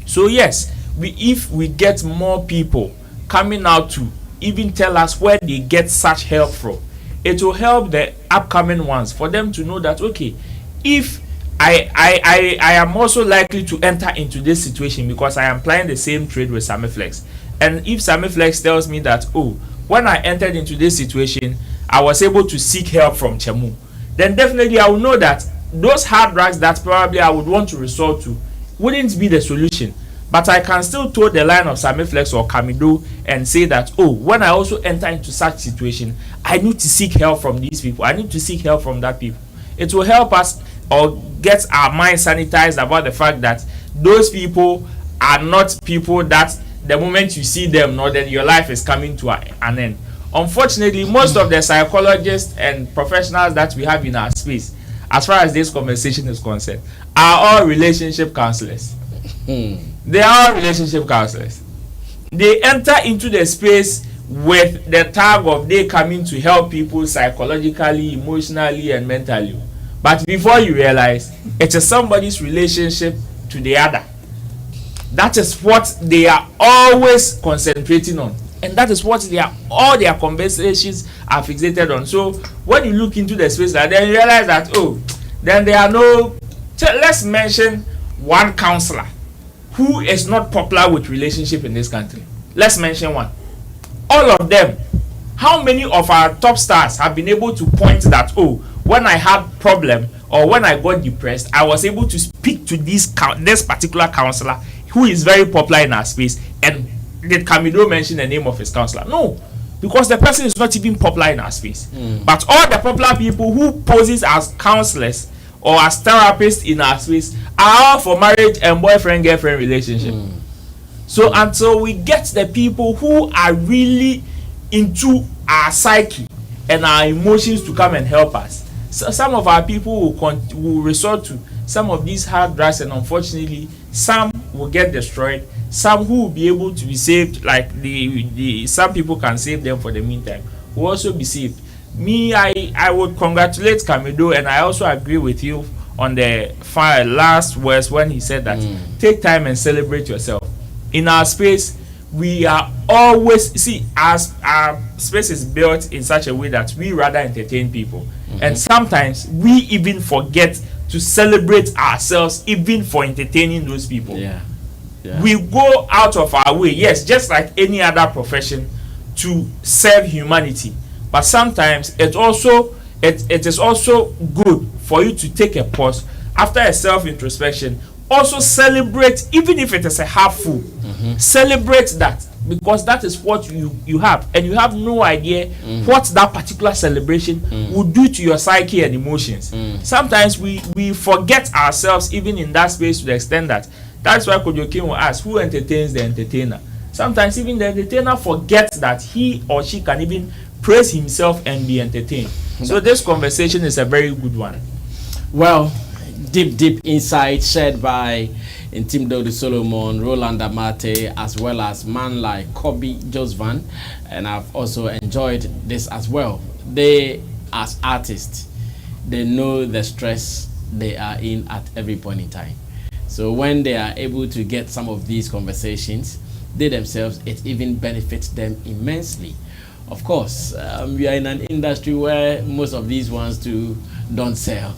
So yes, if we get more people coming out to even tell us where they get such help from, it will help the upcoming ones for them to know that, okay, if I am also likely to enter into this situation because I am playing the same trade with Sammy Flex. And if Sammy Flex tells me that, oh, when I entered into this situation, I was able to seek help from Chemu, then definitely I will know that those hard drugs that probably I would want to resort to wouldn't be the solution. But I can still toe the line of Sammy Flex or Kamido and say that, oh, when I also enter into such situation, I need to seek help from these people. I need to seek help from that people. It will help us or get our mind sanitized about the fact that those people are not people that the moment you see them, no, then your life is coming to an end. Unfortunately, most of the psychologists and professionals that we have in our space, as far as this conversation is concerned, are all relationship counselors. They are all relationship counselors. They enter into the space with the tag of they coming to help people psychologically, emotionally, and mentally. But before you realize, it is somebody's relationship to the other. That is what they are always concentrating on. And that is what all their conversations are fixated on. So when you look into the space, then you realize that, oh, then there are no let's mention one counselor who is not popular with relationship in this country. Let's mention one. All of them. How many of our top stars have been able to point that, oh, when I had problem or when I got depressed, I was able to speak to this particular counselor who is very popular in our space, and did Camido mention the name of his counselor? No, because the person is not even popular in our space. But all the popular people who poses as counselors or as therapists in our space are all for marriage and boyfriend-girlfriend relationship. So until we get the people who are really into our psyche and our emotions to come and help us, so some of our people will resort to some of these hard drugs, and unfortunately some will get destroyed. Some who will be able to be saved, like some people can save them for the meantime, will also be saved. Me, I would congratulate Camido, and I also agree with you on the last words when he said that take time and celebrate yourself. In our space, we are always, see, as our space is built in such a way that we rather entertain people, and sometimes we even forget to celebrate ourselves even for entertaining those people. We go out of our way, yes, just like any other profession, to serve humanity, but sometimes it is also good for you to take a pause after a self-introspection. Also celebrate, even if it is a half full. Celebrate that, because that is what you have, and you have no idea what that particular celebration will do to your psyche and emotions. Sometimes we forget ourselves even in that space, to the extent that's why Kojokin will ask, who entertains the entertainer? Sometimes even the entertainer forgets that he or she can even praise himself and be entertained. So this conversation is a very good one. Well, deep insight shared by Intimdo Solomon, Roland Amate, as well as man like Kobe Josvan, and I've also enjoyed this as well. They, as artists, they know the stress they are in at every point in time. So when they are able to get some of these conversations, they themselves, it even benefits them immensely. Of course, we are in an industry where most of these ones too don't sell.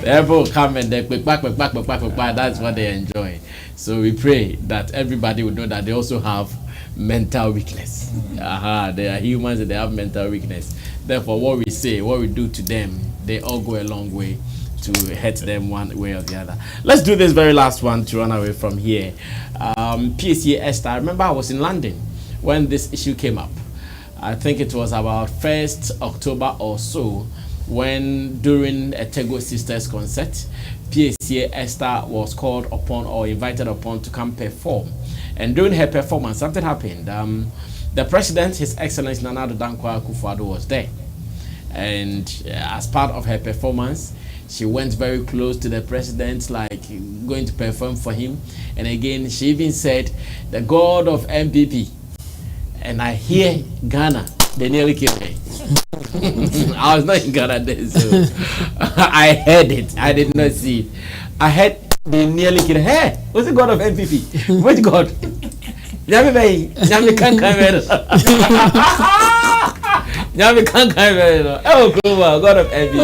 People come and they back, that's what they enjoy. So we pray that everybody would know that they also have mental weakness. They are humans and they have mental weakness. Therefore, what we say, what we do to them, they all go a long way to hurt them one way or the other. Let's do this very last one to run away from here. Piesie, Esther, I remember I was in London when this issue came up. I think it was about 1st October or so, when during a Tego Sisters concert, Piesie Esther was called upon or invited upon to come perform. And during her performance, something happened. The president, His Excellency Nana Addo Dankwa Akufo-Addo, was there. And as part of her performance, she went very close to the president, like going to perform for him. And again, she even said, the God of MPP. And I hear Ghana, they nearly killed me. I was not in Ghana then, so I heard it. I did not see it. I heard they nearly killed her. Hey, what's the God of MPP? Which God? Nyame can't oh, God of MPP.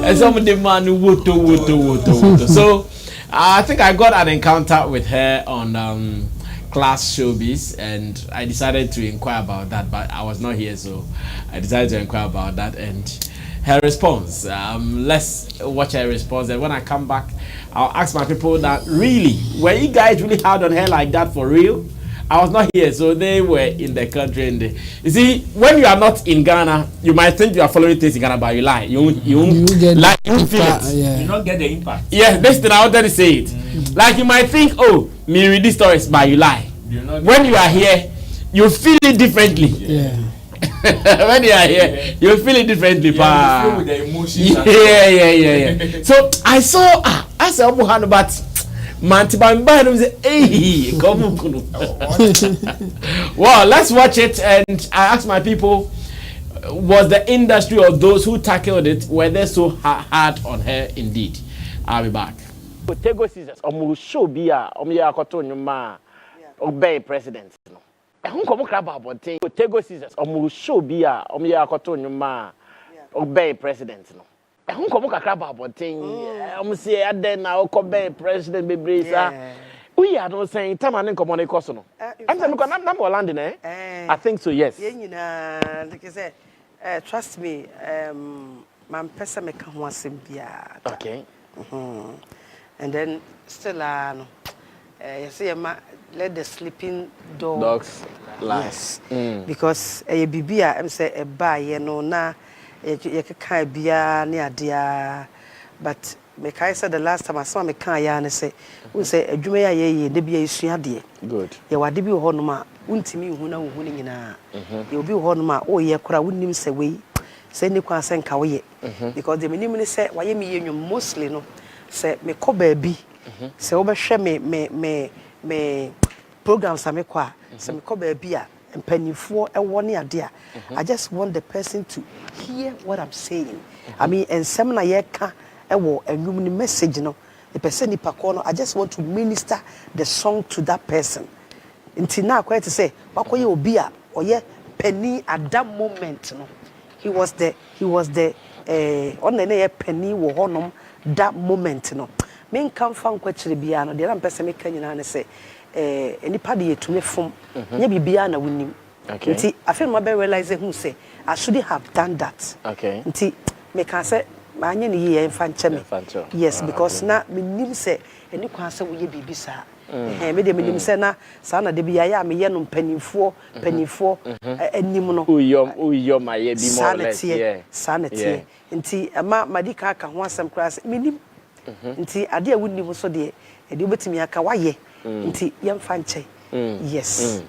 And some of the man woto. So I think I got an encounter with her on Class Showbiz, and I decided to inquire about that, but I was not here, so I decided to inquire about that and her response. Let's watch her response, and when I come back, I'll ask my people that really, were you guys really hard on her like that for real? I was not here, so they were in the country. And you see, when you are not in Ghana, you might think you are following things in Ghana, but you lie. You get like you feel it. Yeah. You don't get the impact. Yes, that's the I wanted to say it. Like you might think, oh, me read these stories, but you lie. When you are here, you feel it differently. Yeah. When you are here, you feel it differently. You feel with the emotions. Yeah. So I saw, I said, but well, let's watch it, and I asked my people, was the industry or those who tackled it, were they so hard on her indeed? I'll be back. Tego Sisters, show be obey president. Tego Sisters, show be obey president. who come kakra ba bonten am say aden na o come president bebreza we are not saying time and come on e course no I'm saying because na Landing I think so, yes. Like I say trust me man person make ho asem bia okay and then still no you see let the sleeping dogs lie. Yes. Because bibia am say e ba ye no na ye keka bia ne adea but me kai said the last time I saw me kan ya ne say we say adwuma ya ye de bia esua de good ye wade bi ho no ma untimi hu na hu ni nyina ye obi ho no ma o ye kora wunnim se we say ni kwa se nka wo ye because the minim ni say waye me ye nwum mostly no say me ko ba bi say wo be hwe me programs am kwa say me ko ba bi a mpanifo ewo ne ade a I just want the person to hear what I'm saying. I mean ensem na ye ka ewo enwum ni message no the person ni pakọ no I just want to minister the song to that person. Until now quite to say wakoye obi a oye penny at that moment no he was the on the near penny wo honom that moment no men come from kwachire bia no the ram person make nyina na say enipa de yetumi fom nya bibia na wonim okay nti afi no be realize who say I should have done that okay nti me can say anya ne ye mfa nche me yes because na me nim say eni kwa say wo ye bibi sa me de me nim say na sa na de bia ya me ye no panifo anim no uyom ma ye bi more less sanity nti ama madika aka ho asem kra say me nim nti ade a wonim so de ede obetimi aka waye nti yemfa nche yes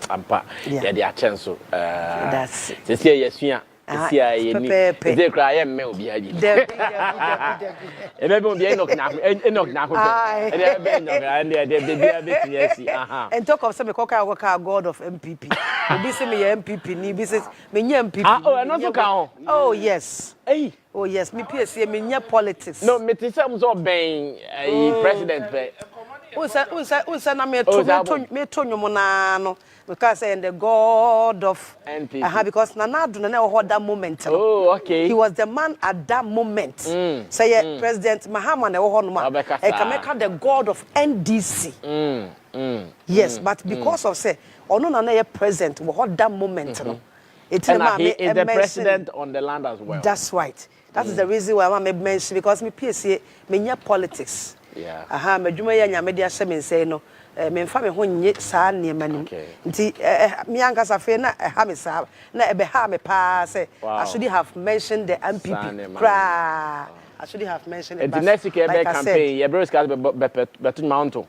ampa ya de achenso that's se se yesua se ya ye ni ze kra ye mme obi aji ebe obi enok na ko ebe be enok and de bia betimi asi aha and talk of say me koka god of MPP obi say me ye MPP ni bi say me nya MPP no so ka oh yes hey oh yes me Piesie me nya politics no me ti say so ben president pe Unsa na me to nyomo na no because and the god of NPP. Because na do na ho that moment no. Oh okay. He was the man at that moment. Say President Mahama na ho no ma e can make the god of NDC. Yes, but because of say ono na ye present we hold that moment no. He is the president on the land as well. That's right. That is the reason why I want to mention because me Piesie me nya politics. Yeah. Madwuma ya nyame de asem nsey no me mfa me ho nye saa ne manim nti me ankasa fe na ha me saa na ebe ha me pa say I should have mentioned the MPP cra I should have mentioned it. The next year be campaign ye bros cast beto mountain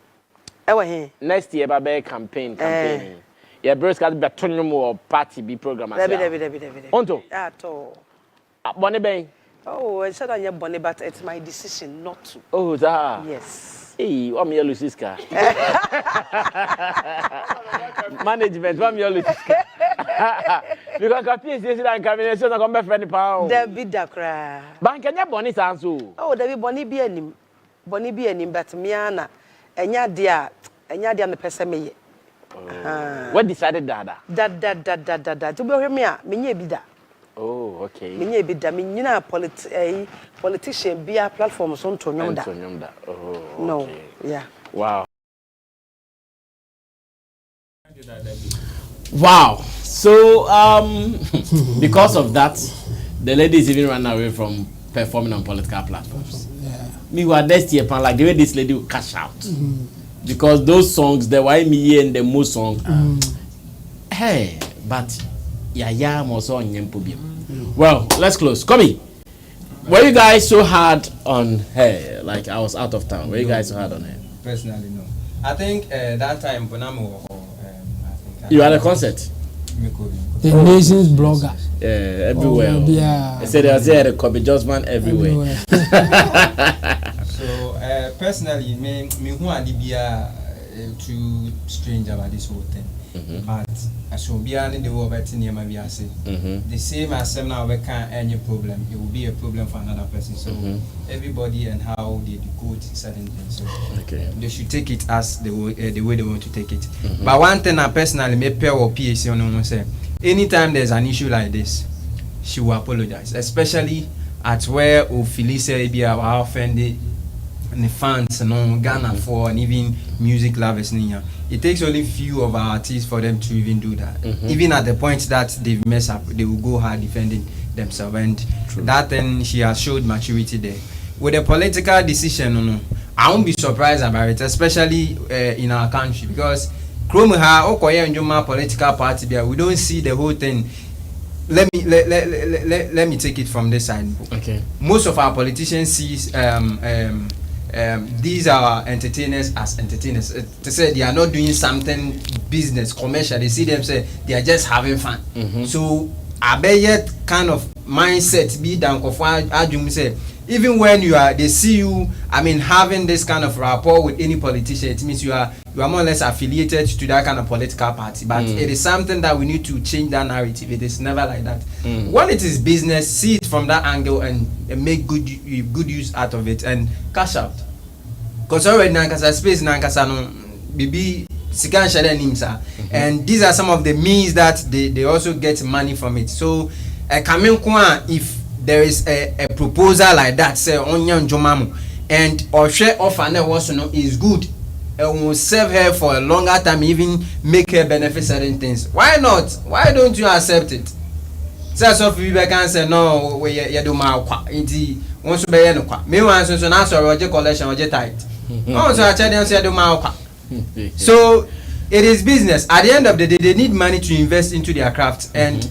ewa he next year be campaign ye bros cast beto nyum party be program as Debi onto ato bone ben. Oh, I said I'm bonny, but it's my decision not to. Oh, that. Yes. Hey, what me Luciska? Management, what me Luciska? Because Piesie is like combination of come friend pound. There be that cry. But can you bonny sound so? Oh, there be bonny be anim, but me ana enya dia me pese me. What decided that? That. To be here me a me nye bi da. Oh, okay. Me be da me nyina politician be a platform so to nyom da. Oh. No. Okay. Yeah. Wow. Wow. So because of that the ladies even ran away from performing on political platforms. Yeah. Meanwhile next year like the way this lady will cash out. Because those songs the why me and the most song hey but yeah, also on Yempobium. Well, let's close. Komi, were you guys so hard on her? Like I was out of town. Were you guys so hard on her? Personally, no. I think that time Bonamo. You had a concert. The nation's blogger. Yeah, everywhere. Yeah. They said there was a copy judgment everywhere. So personally, me who are too strange about this whole thing. But I should be in the world better near my the same as some now we can't any problem. It will be a problem for another person. So everybody and how they decode certain things. So they should take it as the way they want to take it. But one thing I personally may pair or Piesie on say anytime there's an issue like this, she will apologize. Especially at where Philisa Ebia are offended the fans and Ghana for and even music lovers. It takes only few of our artists for them to even do that. Even at the point that they've messed up, they will go hard defending themselves, and that then she has showed maturity there. With a political decision, I won't be surprised about it, especially in our country, because political party there, we don't see the whole thing. Let me take it from this side. Okay. Most of our politicians see these are entertainers as entertainers. They say they are not doing something business, commercial. They see them say they are just having fun. So I bet yet kind of mindset be down say even when they see you, I mean, having this kind of rapport with any politician, it means you are more or less affiliated to that kind of political party. But it is something that we need to change that narrative. It is never like that. When it is business, see it from that angle and make good use out of it and cash out. Because already nankasa space nankasa no bibi sikan share nimsa, and these are some of the means that they also get money from it. So if there is a proposal like that, say onyan jomamu, and or share offer ne was no is good, and will serve her for a longer time, even make her benefit certain things. Why not? Why don't you accept it? So people can say no, we do ma kwa inti once be no kwa. Me wan so na so roje collection roje tight. Also I tell them say do ma kwa. So it is business. At the end of the day, they need money to invest into their craft, and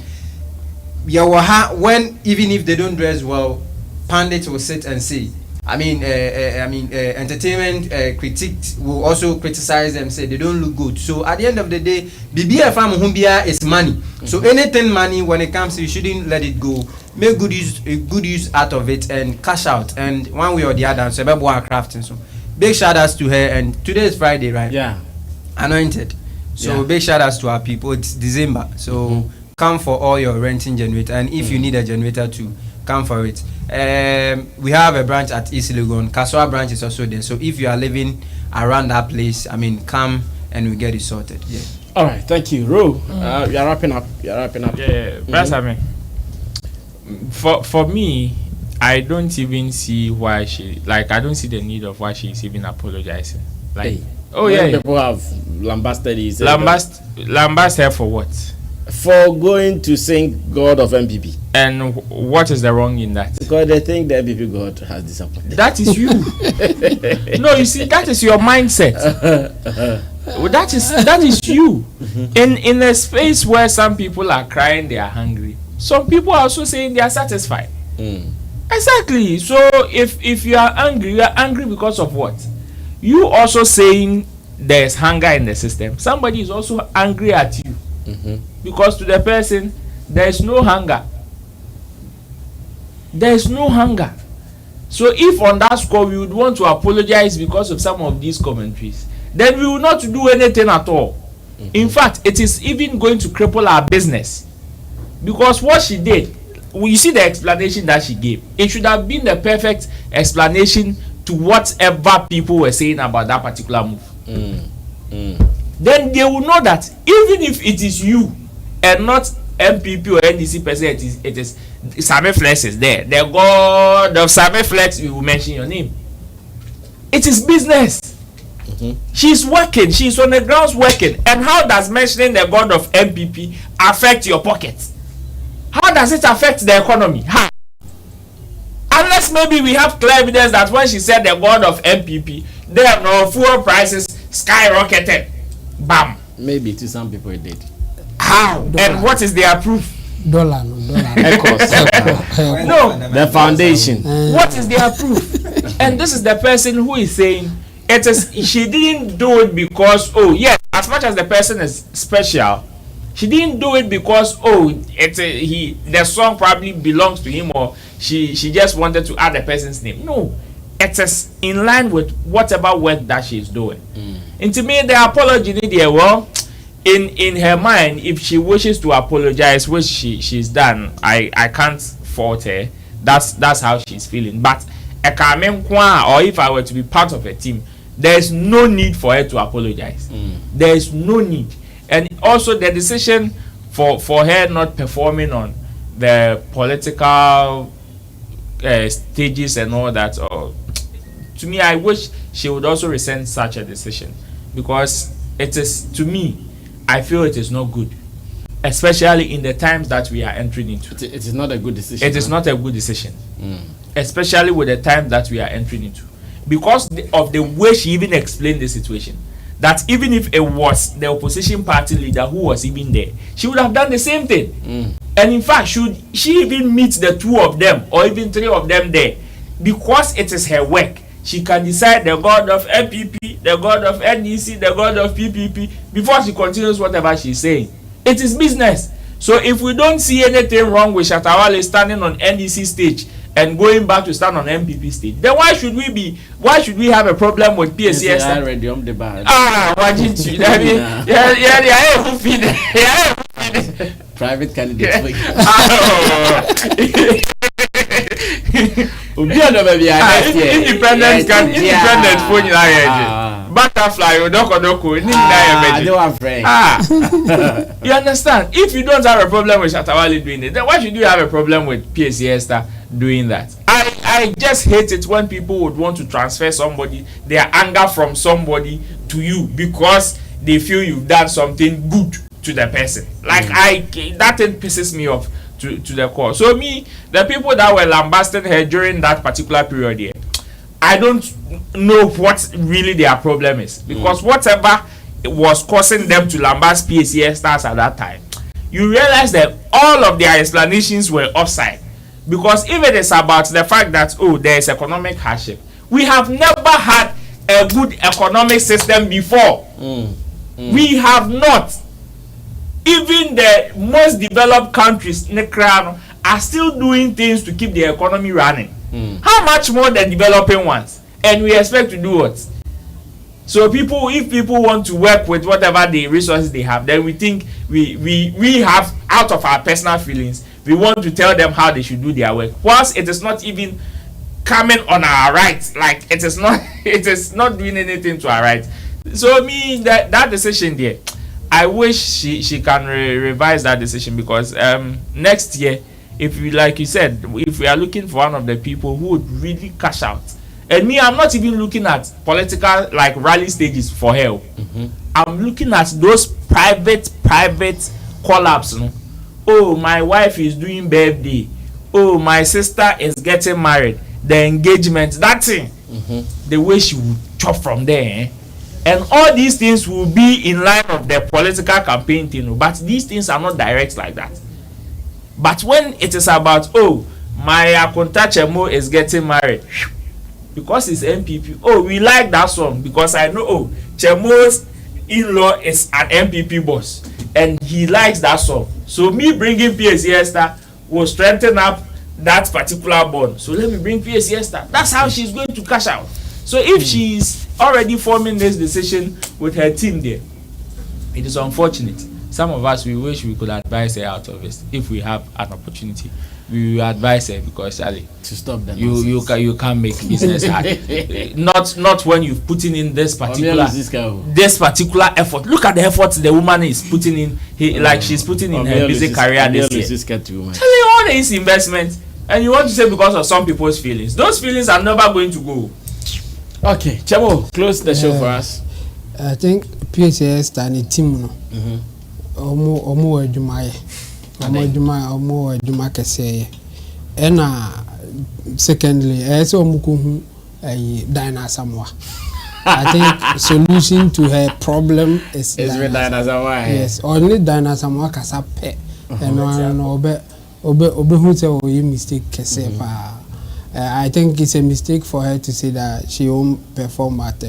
when even if they don't dress well, pundits will sit and say. Entertainment critics will also criticize them, say they don't look good. So at the end of the day, BBFM Humbia is money. So anything money, when it comes to, you shouldn't let it go. Make good use out of it and cash out. And one way or the other, so crafting. So big shout outs to her. And today is Friday, right? Yeah. Anointed. So big shout outs to our people. It's December, so come for all your renting generator. And if you need a generator too, come for it. We have a branch at East Legon. Kaswa branch is also there. So if you are living around that place, come and we get it sorted. Yeah. All right. Thank you, Ro. We are wrapping up. Yeah. Sammy. For me, I don't even see why I don't see the need of why she's even apologizing. People have lambasted his lambast her for what? For going to sing God of MPP. And what is the wrong in that? Because they think the MPP God has disappointed. That is you. No, you see, that is your mindset. That is you. In a space where some people are crying, they are hungry. Some people are also saying they are satisfied. Exactly. So if you are angry because of what? You also saying there's hunger in the system. Somebody is also angry at you. Because to the person, there is no hunger. There is no hunger. So if on that score we would want to apologize because of some of these commentaries, then we will not do anything at all. In fact, it is even going to cripple our business. Because what she did, you see the explanation that she gave, it should have been the perfect explanation to whatever people were saying about that particular move. Then they will know that even if it is you and not MPP or NDC person, it is Sammy Flex is there. The God of Sammy Flex, we will mention your name. It is business. She's working. She's on the grounds working. And how does mentioning the God of MPP affect your pocket? How does it affect the economy? How? Unless maybe we have clear evidence that when she said the God of MPP, there no fuel prices skyrocketed. Bam. Maybe to some people it did. How? Dollar. And what is their proof? Dollar. No, the foundation. What is their proof? And this is the person who is saying it is. She didn't do it because as much as the person is special, she didn't do it because the song probably belongs to him, or she just wanted to add the person's name. No, it is in line with whatever work that she's doing. And to me, the apology there, in her mind, if she wishes to apologize, which she's done, I can't fault her. That's how she's feeling. But or if I were to be part of a team, there's no need for her to apologize. There's no need. And also the decision for her not performing on the political stages and all that. Or to me, I wish she would also resent such a decision, because it is, to me, I feel it is not good, especially in the times that we are entering into. It is not a good decision. It is not a good decision, especially with the time that we are entering into, because of the way she even explained the situation. That even if it was the opposition party leader who was even there, she would have done the same thing. And in fact, should she even meet the two of them or even three of them there, because it is her work, she can decide the god of MPP, the god of NEC, the god of PPP before she continues whatever she's saying. It is business. So if we don't see anything wrong with Shatawale standing on NEC stage and going back to stand on MPP stage, then why should we have a problem with Piesie Esther? Why didn't you? Private candidates. Independent phone butterfly you understand? If you don't have a problem with Shatawale doing it, then why should you have a problem with Piesie Esther doing that? I just hate it when people would want to transfer somebody, their anger from somebody to you because they feel you've done something good to the person. Like that thing pisses me off to the core. So me, the people that were lambasting her during that particular period here, I don't know what really their problem is, because whatever was causing them to lambast Piesie Esther at that time, you realize that all of their explanations were offside. Because if it is about the fact that there is economic hardship, we have never had a good economic system before. We have not. Even the most developed countries are still doing things to keep the economy running. How much more the developing ones? And we expect to do what? So if people want to work with whatever the resources they have, then we think we have, out of our personal feelings, we want to tell them how they should do their work. Whilst it is not even coming on our rights, like it is not doing anything to our rights. So me, that decision there, I wish she can revise that decision, because next year, if we, like you said, if we are looking for one of the people who would really cash out, and me, I'm not even looking at political like rally stages for her. I'm looking at those private collabs. Oh, my wife is doing birthday. Oh, my sister is getting married. The engagement, that thing. The way she would chop from there. And all these things will be in line of the political campaign thing. But these things are not direct like that. But when it is about, my Akunta Chemo is getting married, because it's MPP. We like that song because I know Chemo's in-law is an MPP boss and he likes that song. So me bringing Piesie Esther will strengthen up that particular bond. So let me bring Piesie Esther. That's how she's going to cash out. So if she's already forming this decision with her team there, it is unfortunate. Some of us, we wish we could advise her out of it. If we have an opportunity, we will advise her, because Charlie, to stop that you can't make business hard. not when you've put in this particular effort. Look at the effort the woman is putting in. She's putting in her busy career this year. Telling all this investment, and you want to say because of some people's feelings. Those feelings are never going to go. Okay, Chemo, close the show for us. I think Piesie Esther and the team omo adwumaye kese and secondly so omuko Diana Samoa. I think solution to her problem is with Diana Samoa. Yes, only Diana Samoa kasa pe and no obe hu say o mistake kese pa. I think it's a mistake for her to say that she won't perform at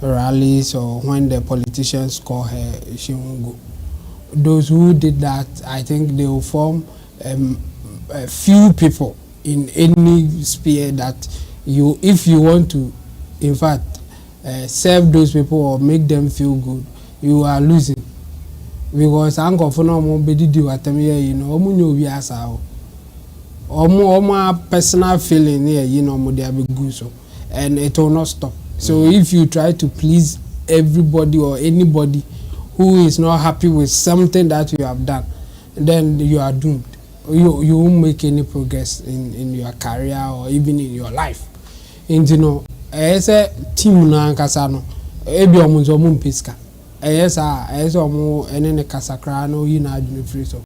rallies, or when the politicians call her, she won't go. Those who did that, I think they will form a few people in any sphere that if you want to, in fact, serve those people or make them feel good, you are losing. Because uncle for no more bedi do at me, personal feeling here, they are good, so, and it will not stop. So if you try to please everybody or anybody who is not happy with something that you have done, then you are doomed. you won't make any progress in your career or even in your life. And you know, as a team na kasano, ebi omunzo mumpiska. As omu enene kasakrano you na free so.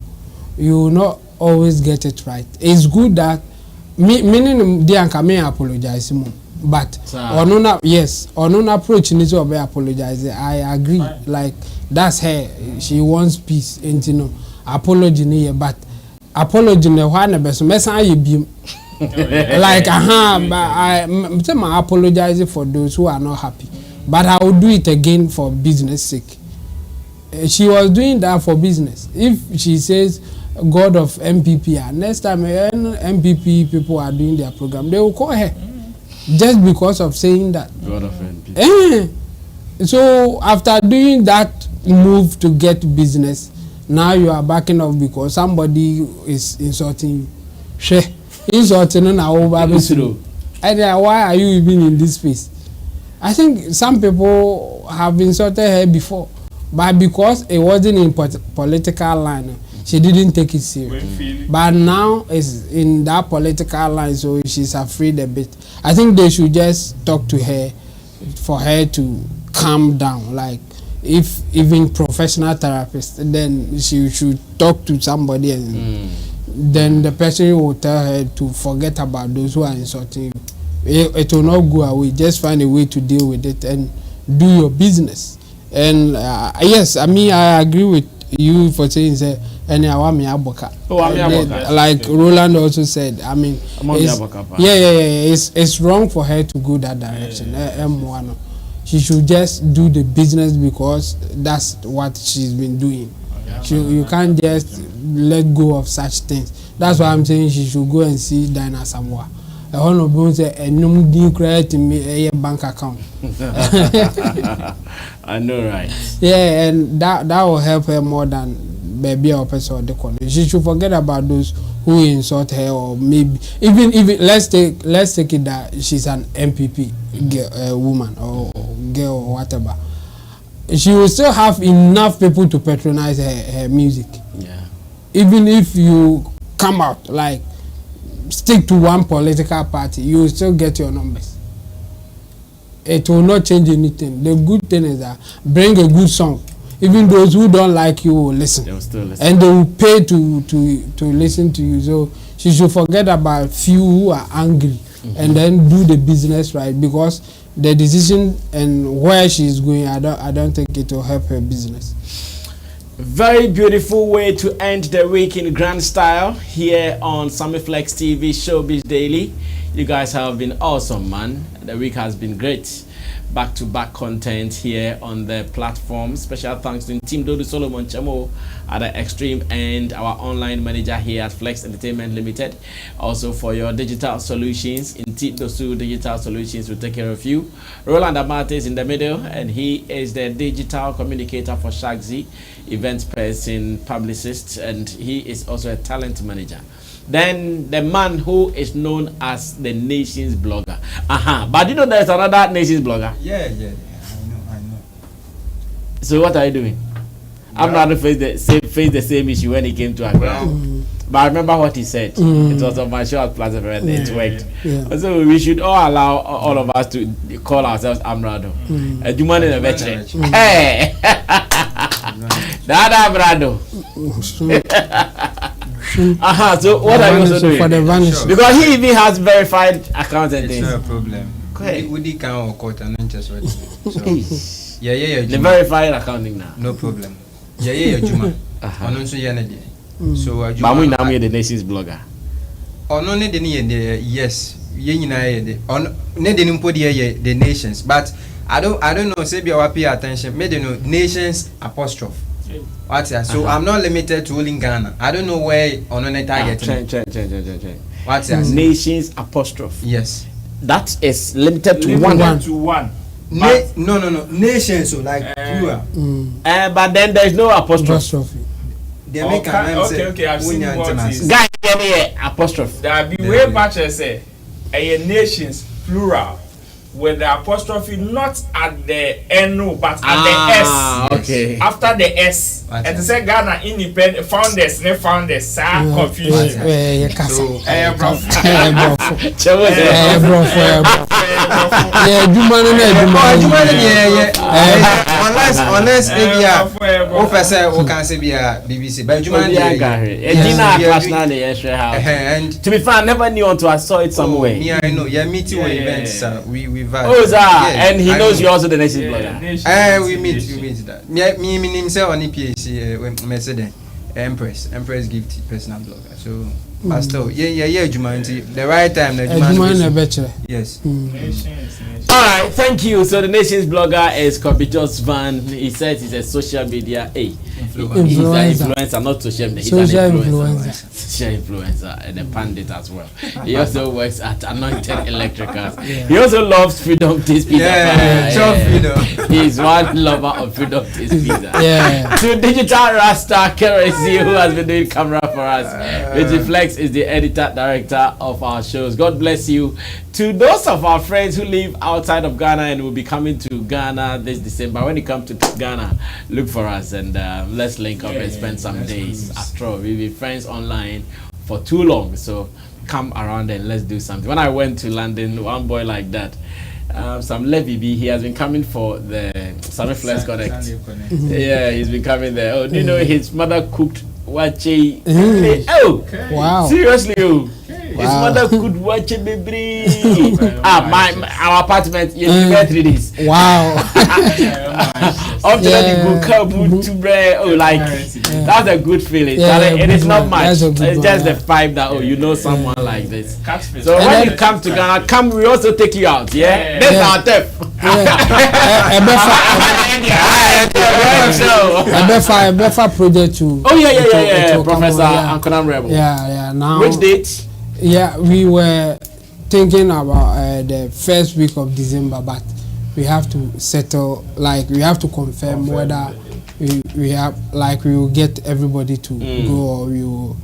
You will not always get it right. It's good that meaning they can apologize more. But onuna approach needs to be apologize. I agree. Fine. Like that's her. She wants peace, and you know, apology near. But apology ne one best messa you be like but I apologize for those who are not happy. But I will do it again for business sake. She was doing that for business. If she says God of MPP, next time MPP people are doing their program, they will call her. Just because of saying that. God of NP. So after doing that move to get business, now you are backing off because somebody is insulting you. Insulting on our why are you even in this space? I think some people have insulted her before, but because it wasn't in political line, she didn't take it serious. But now it's in that political line, so she's afraid a bit. I think they should just talk to her for her to calm down. Like if even professional therapist, then she should talk to somebody and then the person will tell her to forget about those who are insulting you. It will not go away. Just find a way to deal with it and do your business. And yes, I mean I agree with you for saying that. And like Roland also said, I mean, it's wrong for her to go that direction. She should just do the business because that's what she's been doing. You can't just let go of such things. That's why I'm saying she should go and see Dinah Samoa. I want to say a new credit me a bank account. I know, right? Yeah, and that will help her more than baby or person or the corner. She should forget about those who insult her, or maybe even let's take it that she's an MPP girl, woman or girl or whatever. She will still have enough people to patronize her music. Yeah. Even if you come out like stick to one political party, you will still get your numbers. It will not change anything. The good thing is that bring a good song. Even those who don't like you will listen. They will still listen. And they will pay to listen to you. So she should forget about few who are angry and then do the business right, because the decision and where she is going, I don't think it will help her business. Very beautiful way to end the week in grand style here on Sammy Flex TV Showbiz Daily. You guys have been awesome, man. The week has been great. Back-to-back content here on the platform. Special thanks to Team Dodo Solomon Chamo at the extreme end, our online manager here at Flex Entertainment Limited. Also for your digital solutions, in Team Dosu Digital Solutions will take care of you. Roland Amate is in the middle, and he is the digital communicator for Shagzi, event person, publicist, and he is also a talent manager. Then the man who is known as the Nations blogger. But you know there's another Nations blogger. Yeah, I know. So what are you doing? I'm not face the same issue when he came to Accra. But I remember what he said. It was on my show at Plaza and it worked. Yeah. So we should all allow all of us to call ourselves Amrado. A human in a veteran. Hey! Dada Amrado. So what are you also doing? For the vanish. Because he even has verified accounts and things. It's not a problem. We can't quote and just what. So yeah. The verified accounting now. No problem. Yeah, Juma. So but we now the Nations blogger. No need yes. The Nations, but I don't know. Say be pay attention. Made Nations apostrophe. What's that? So I'm not limited to only Ghana. I don't know where on a target. Change. What's that? Nations apostrophe. Yes. That is limited to one. No. Nations, so like plural. But then there is no apostrophe. They make okay. I've seen what is. Guy, apostrophe. There be way much I say. A nations plural. with the apostrophe not at the N, but at the S. Okay. After the S. And to say Ghana independent founders, ne founders, confusion. So, unless maybe we can say BBC, but and to be fair, I never knew until I saw it somewhere. Yeah, I know. Yeah, meeting events. We and he knows you're also the next blogger. We meet that. Me himself on Piesie Mercedes Empress gift personal blogger. So Pastor, Jumanji, the right time, the Jumanji. Yes. All right, thank you. So the Nation's blogger is Compitous Van. He says he's a social media influencer. He's an influencer, not social media. He's social influencer. Social influencer and a pandit as well. He also works at Anointed Electricals. He also loves Freedom Taste Pizza. He's one lover of Freedom Taste Pizza. To Digital Rasta Keresi, who has been doing camera for us. Flex is the editor director of our shows. God bless you. To those of our friends who live outside of Ghana and will be coming to Ghana this December, when you come to Ghana, look for us and let's link up and spend some days. After all, we'll be friends online for too long, so come around and let's do something. When I went to London, one boy like that, Sam Levy B, he has been coming for the Sammy Flex Connect. Yeah, he's been coming there. Oh, do you know his mother cooked wache? Oh, wow! Seriously, oh. His mother could watch a baby. Our apartment, you get 3 days. Wow. After that, you go come to bread. Oh, like that's a good feeling. It is not much. It's just the vibe that you know someone like this. So when you come to Ghana, we also take you out. Yeah, that's our tip. Befa project too. Oh yeah. Professor Ankonam Rebel. Yeah. Now which date? Yeah, we were thinking about the first week of December, but we have to settle. Like we have to confirm whether we have we will get everybody to go, or we will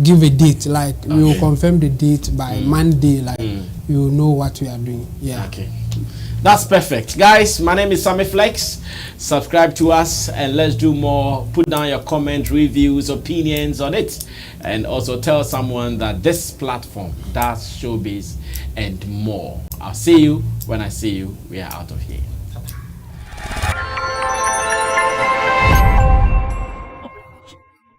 give a date. Like we will confirm the date by Monday. Like we will know what we are doing. Yeah. Okay. That's perfect. Guys, my name is Sammy Flex. Subscribe to us and let's do more. Put down your comments, reviews, opinions on it. And also tell someone that this platform does showbiz and more. I'll see you when I see you. We are out of here.